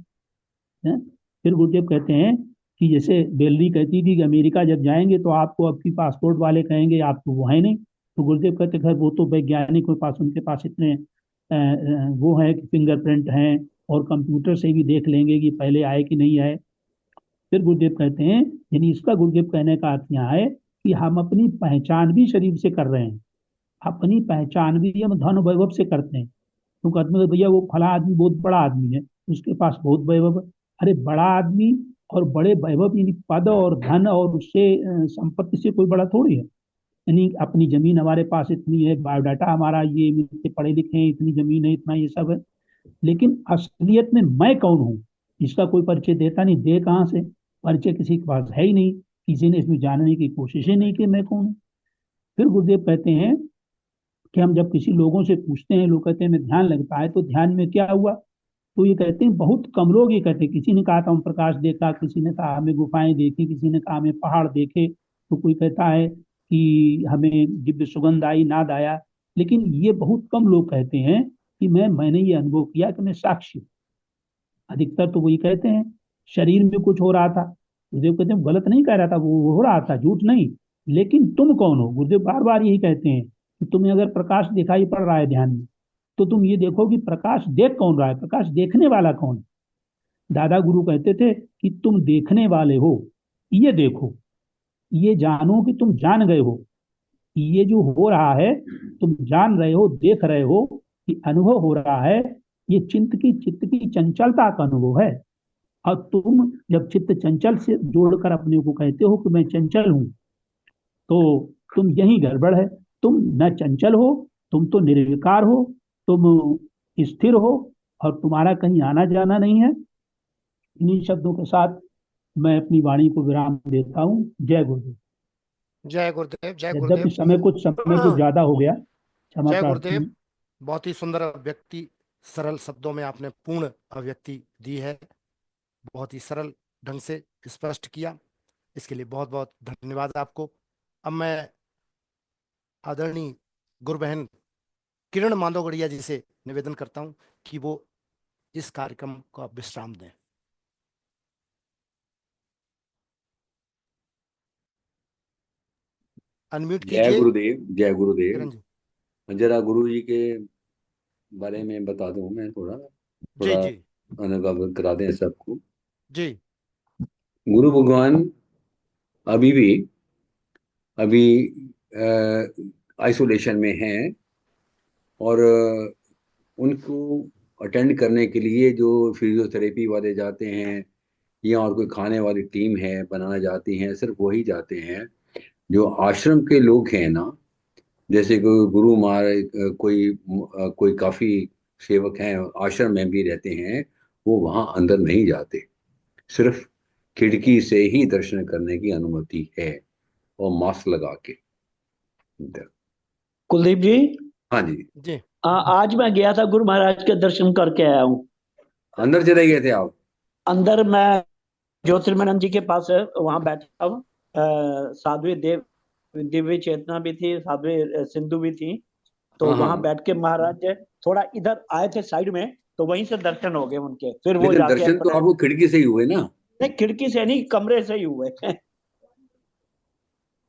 है। फिर गुरुदेव कहते हैं कि जैसे बेलरी कहती थी कि अमेरिका जब जाएंगे तो आपको आपकी पासपोर्ट वाले कहेंगे आप तो वो है नहीं, तो गुरुदेव कहते खैर वो तो वैज्ञानिक के पास, उनके पास इतने वो है कि फिंगरप्रिंट हैं और कंप्यूटर से भी देख लेंगे कि पहले आए कि नहीं आए। फिर गुरुदेव कहते हैं, यानी इसका गुरुदेव कहने का अर्थ यहाँ है कि हम अपनी पहचान भी शरीर से कर रहे हैं, अपनी पहचान भी हम धन वैभव से करते हैं। तो कहते हैं भैया वो फला आदमी बहुत बड़ा आदमी है, उसके पास बहुत वैभव है। अरे बड़ा आदमी और बड़े वैभव यानी पद और धन और उससे संपत्ति से कोई बड़ा थोड़ी है। यानी अपनी जमीन हमारे पास इतनी है, बायोडाटा हमारा ये, इतने पढ़े लिखे हैं, इतनी जमीन है, इतना ये सब है, लेकिन असलियत में मैं कौन हूँ इसका कोई परिचय देता नहीं। दे कहाँ से? परिचय किसी के पास है ही नहीं, किसी ने इसमें जानने की कोशिश ही नहीं की मैं कौन हूँ। फिर गुरुदेव कहते हैं कि हम जब किसी लोगों से पूछते हैं, लोग कहते हैं मैं ध्यान लगता है, तो ध्यान में क्या हुआ? तो ये कहते हैं बहुत कम लोग ये कहते हैं। किसी ने कहा था हम प्रकाश देखा, किसी ने कहा हमें गुफाएं देखी, किसी ने कहा हमें पहाड़ देखे, तो कोई कहता है कि हमें दिव्य सुगंध आई, नाद आया। लेकिन ये बहुत कम लोग कहते हैं कि मैंने ये अनुभव किया कि मैं साक्षी। अधिकतर तो वही कहते हैं शरीर में कुछ हो रहा था। गुरुदेव कहते हैं गलत नहीं कह रहा था, वो हो रहा था, झूठ नहीं, लेकिन तुम कौन हो? गुरुदेव बार बार यही कहते हैं कि तुम्हें अगर प्रकाश दिखाई पड़ रहा है ध्यान में, तो तुम ये देखो कि प्रकाश देख कौन रहा है, प्रकाश देखने वाला कौन है। दादा गुरु कहते थे कि तुम देखने वाले हो, ये देखो, ये जानो कि तुम जान गए हो। ये जो हो रहा है तुम जान रहे हो, देख रहे हो, कि अनुभव हो रहा है, ये चित्त की चंचलता का अनुभव है। और तुम जब चित्त चंचल से जोड़कर अपने को कहते हो कि मैं चंचल हूं, तो तुम यही गड़बड़ है। तुम न चंचल हो, तुम तो निर्विकार हो, तुम स्थिर हो और तुम्हारा कहीं आना जाना नहीं है। इन्हीं शब्दों के साथ मैं अपनी वाणी को विराम देता हूँ। जय गुरुदेव। जय गुरुदेव, जय यद्यपि गुरुदेव। समय कुछ ज्यादा हो गया, क्षमा जय प्रार्थना। गुरुदेव। बहुत ही सुंदर अभिव्यक्ति, सरल शब्दों में आपने पूर्ण अभिव्यक्ति दी है, बहुत ही सरल ढंग से स्पष्ट किया, इसके लिए बहुत बहुत धन्यवाद आपको। अब मैं आदरणीय गुरु बहन किरण मांडवगढ़िया जी से निवेदन करता हूं कि वो इस कार्यक्रम को विश्राम दें। अनम्यूट जय कीजिए गुरुदेव, जय किरण गुरुदेव। जी। जरा गुरु जी के बारे में बता दूं, मैं थोड़ा जी जी अनुभव करा दें सबको। जी। गुरु भगवान अभी आइसोलेशन में हैं, और उनको अटेंड करने के लिए जो फिजियोथेरेपी वाले जाते हैं या और कोई खाने वाली टीम है बनाना जाती हैं, सिर्फ वही जाते हैं। जो आश्रम के लोग हैं ना, जैसे कोई गुरु महाराज, कोई काफी सेवक हैं आश्रम में भी रहते हैं, वो वहां अंदर नहीं जाते, सिर्फ खिड़की से ही दर्शन करने की अनुमति है, और मास्क लगा के। कुलदीप जी, हाँ जी। जी। आज मैं गया था, गुरु महाराज के दर्शन करके आया हूँ। अंदर चले गए थे आप? अंदर मैं ज्योतिर्मनंद जी के पास वहां बैठा हूँ। साध्वी दिव्य चेतना भी थी, साध्वी सिंधु भी थी, तो हाँ, वहां हाँ। बैठ के महाराज थोड़ा इधर आए थे साइड में, तो वहीं से दर्शन हो गए उनके। फिर वो लेकिन जाके दर्शन तो आपको खिड़की से ही हुए ना? नहीं, खिड़की से नहीं, कमरे से ही हुए।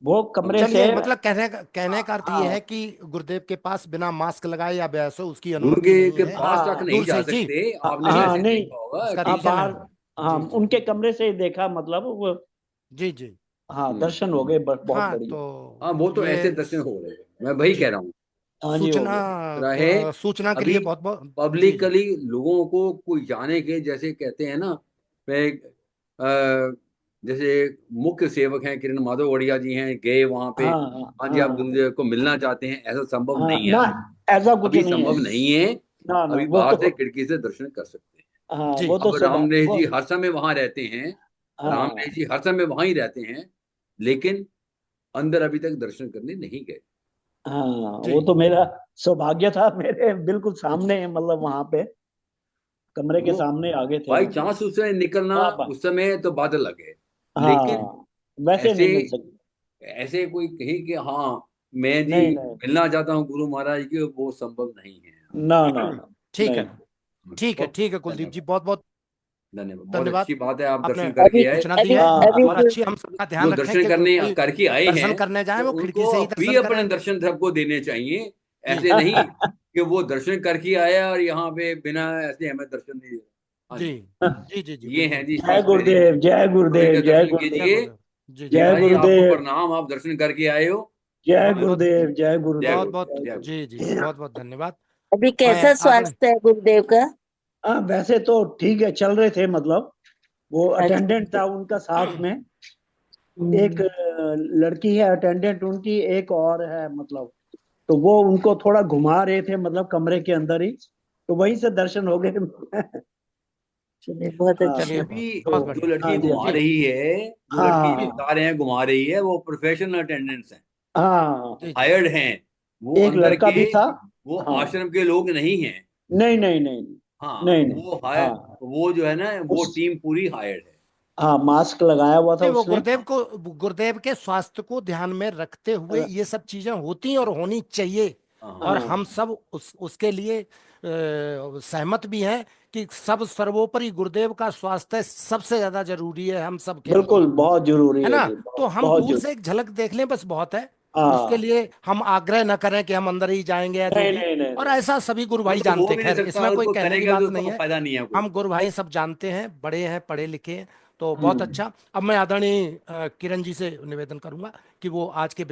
वो कमरे से। चलिए, मतलब कहने का अर्थ ये हाँ। है कि गुरुदेव के पास बिना मास्क लगाए या वैसे उसकी गुरु अनुमति नहीं के है। पास तक नहीं दूर जा से जी। सकते, आपने हाँ, ऐसे नहीं, देखा होगा उसका कि रीजन बाहर, है। हाँ, जी, जी। उनके कमरे से ही देखा, मतलब वो, जी जी। हाँ, दर्शन हो गए बहुत हाँ बढ़िया। तो हाँ, वो तो ये ऐसे दर्शन हो रहे हैं, मैं वही जी। कह रहा हूँ। हाँ जी, हो गए। रहे सूचना के अभी लिए बहुत बहुत जी जी। पब्लिकली लोगों को कोई जाने के, जैसे कहते हैं ना, मैं जैसे मुख्य सेवक हैं किरण माधवगढ़िया जी हैं, गए वहां पे, हाँ, हाँ जी, आप हाँ, गुरुदेव को मिलना चाहते हैं, ऐसा संभव हाँ, नहीं है ना, अभी। ऐसा कुछ अभी नहीं है। संभव नहीं है। ना अभी वो बाहर तो से खिड़की से दर्शन कर सकते हैं। हाँ जी। वो तो अब सब रामदेव वो जी हर समय वहां रहते हैं, हाँ रामदेव जी हर समय वहां ही रहते हैं, लेकिन अंदर अभी तक दर्शन करने नहीं गए। हाँ जी। वो तो मेरा सौभाग्य था, मेरे बिल्कुल सामने है, मतलब वहां पे कमरे के वो सामने आगे थे बाई मतलब। चांस उससे निकलना हाँ उस समय तो बादल लगे, लेकिन हाँ वैसे ऐसे नहीं मिल सकते। ऐसे कोई कहीं कि हाँ मैं जी नहीं नहीं मिलना चाहता हूँ गुरु महाराज की, वो संभव नहीं है। ना ना ना ठीक है, नहीं। ठीक है, बहुत ठीक है कुलदीप जी, धन्यवाद, बहुत बहुत धन्यवाद, बहुत धन्यवाद। अच्छी बात है, आप आपने दर्शन करके अभी आए। सूचना दी अभी है हाँ अभी और अच्छी, हम सबका ध्यान जो रखें दर्शन कि करने कोई करके आए दर्शन हैं करने जाए तो वो खिड़की से उनको ही फ्री दर्शन अपने करें। दर्शन सबको देने चाहिए। जी। ऐसे नहीं कि वो दर्शन करके आया और यहाँ पे बिना ऐसे हमें दर्शन नहीं दे। हाँ जी जी, जी जी जी ये हैं बिल्कुल। जी जय शीश मेरे, गुरुदेव, जय गुरुदेव गुरुदेव, के जय दर्शन जय गुरुदेव, कीजिए। गुरुदेव। जी जी। जय मीरा जी आपको गुरुदेव, प्रणाम, आप दर्शन करके आए हो। जय बहुत बहुत गुरुदेव, जय जय गुरुदेव, बहुत गुरु, बहुत जय जय गुरु। जी जी गुरुदेव। बहुत बहुत धन्यवाद। अभी मैं कैसा आदरणीय, स्वास्थ्य है गुरुदेव का? हाँ वैसे तो ठीक है, चल रहे थे मतलब। वो अच्छा। अटेंडेंट था उनका साथ में, एक हम्म। लड़की है अटेंडेंट उनकी, एक और है मतलब। तो वो उनको थोड़ा घुमा रहे थे मतलब कमरे के अंदर ही, तो वहीं से दर्शन हो गए। चलिए बहुत हाँ अच्छी चलिए अभी बहुत तो जो बढ़िया। हाँ लड़की जी, घुमा जी रही है, जो लड़की हाँ बता रहे हैं घुमा रही है, वो प्रोफेशनल अटेंडेंट्स हैं, हाँ जी जी हायर्ड हैं। वो एक अंदर लड़का के, भी था। वो हाँ आश्रम के लोग नहीं हैं। नहीं नहीं नहीं हाँ नहीं नहीं वो हायर, हाँ वो जो है ना वो उस टीम पूरी हायर्ड है। हाँ मास्क लगाया हुआ था नहीं, वो उसने। गुरुदेव के स्वास्थ्य को ध्यान में रखते हुए ये सब चीजें होती और होनी चाहिए। और हाँ हम सब उसके लिए सहमत भी हैं कि सब सर्वोपरि गुरुदेव का स्वास्थ्य सबसे ज्यादा जरूरी है हम सब के लिए, बिल्कुल बहुत जरूरी है है ना। जी, तो बहुत हम बहुत दूर जरूरी। से एक झलक देख लें बस बहुत है। उसके हाँ लिए हम आग्रह न करें कि हम अंदर ही जाएंगे या जो नहीं भी। नहीं नहीं और नहीं ऐसा सभी गुरु वो भाई तो हो जानते, भी नहीं खैर सकता, इसमें कोई उसको कहने की करेगा तो बात उसका नहीं कोई है। फायदा नहीं है कोई। हम गुरु भाई सब जानते हैं, बड़े हैं, पढ़े लिखे हैं। तो बहुत हम्म। अच्छा। अब मैं आदरणीय किरण जी से निवेदन करूंगा कि वो आज के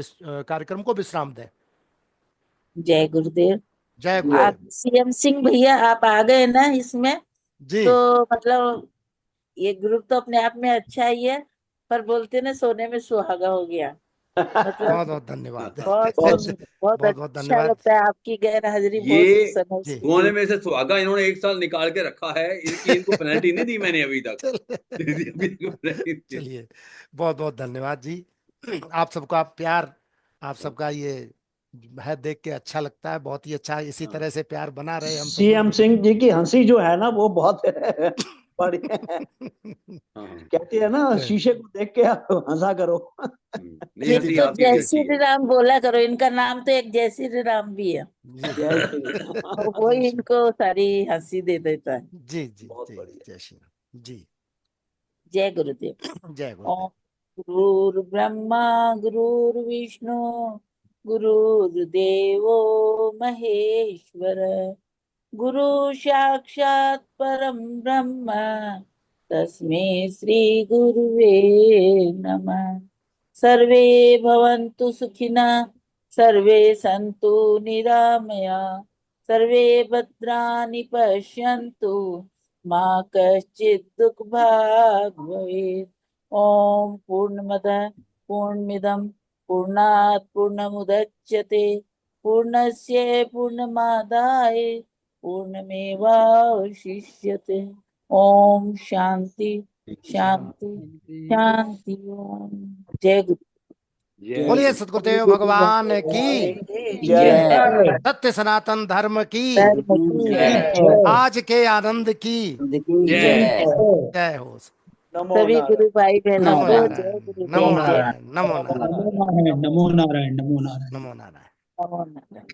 कार्यक्रम को विश्राम दें। जय गुरुदेव। जय आप गुरुदेव। सीएम सिंह भैया आप आ गए ना इसमें, जी। तो मतलब ये ग्रुप तो अपने आप में अच्छा ही है, पर बोलते ना सोने में सुहागा हो गया। मतलब बहुत बहुत धन्यवाद। बहुत बहुत बहुत बहुत बहुत अच्छा धन्यवाद। लगता है आपकी गैर हाजिरी, बहुत ये समय जी। से सोने में से सुहागा इन्होंने एक साल निकाल के रखा है, इनकी इनको पेनल्टी नहीं दी मैंने अभी तक। चलिए अभी तक penalty नहीं दी। चलिए, बहुत बहुत धन्यवाद जी। आप सबका प्यार, आप सबका ये है देख के अच्छा लगता है, बहुत ही अच्छा। इसी हाँ तरह से प्यार बना रहे हम सब सीएम लोग। सिंह जी की हंसी जो है ना वो बहुत बढ़िया है। हाँ हाँ। कहते हैं ना शीशे को देख के आप हंसा करो। नहीं फिर जी हंसी तो आती जय भी अच्छी श्री है। राम बोला करो, इनका नाम तो एक जय श्री राम भी है, जी जय श्री और राम। वही इनको सारी हंसी दे देता है। जी जी बहुत जी। बढ़िया। जय श्री राम जी। जय गुरुदेव। जय गुरुदेव। ओम गुरुर्ब्रह्मा गुरुर्विष्णु गुरुर्देवो महेश्वर, गुरु साक्षात् परम ब्रह्म तस्मै श्री गुरुवे नमः। सर्वे भवन्तु सुखिनः, सर्वे सन्तु निरामया, सर्वे भद्राणि पश्यन्तु, मा कश्चित् दुःखभाग् भवेत्। ओम पूर्णमदः पूर्णमिदं पूर्णात् पूर्णमुदच्यते, पूर्णस्य पूर्णमादाय पूर्णमेवावशिष्यते। ओम शांति शांति शांति। ओम जय गुरु। जय बोलिए गुरु। सतगुरुदेव भगवान की, जय सत्य सनातन धर्म की, धर्म की जय जय। आज के आनंद की जय। जय हो। नमो सभी नारायण। गुरु भाई बहनों नमो को नारायण, जय नमो गुरुदेव, जय नारायण, नमो नारायण, नमो नारायण, नमो नारायण, नमो नारायण। नमो नारायण। नमो नारायण।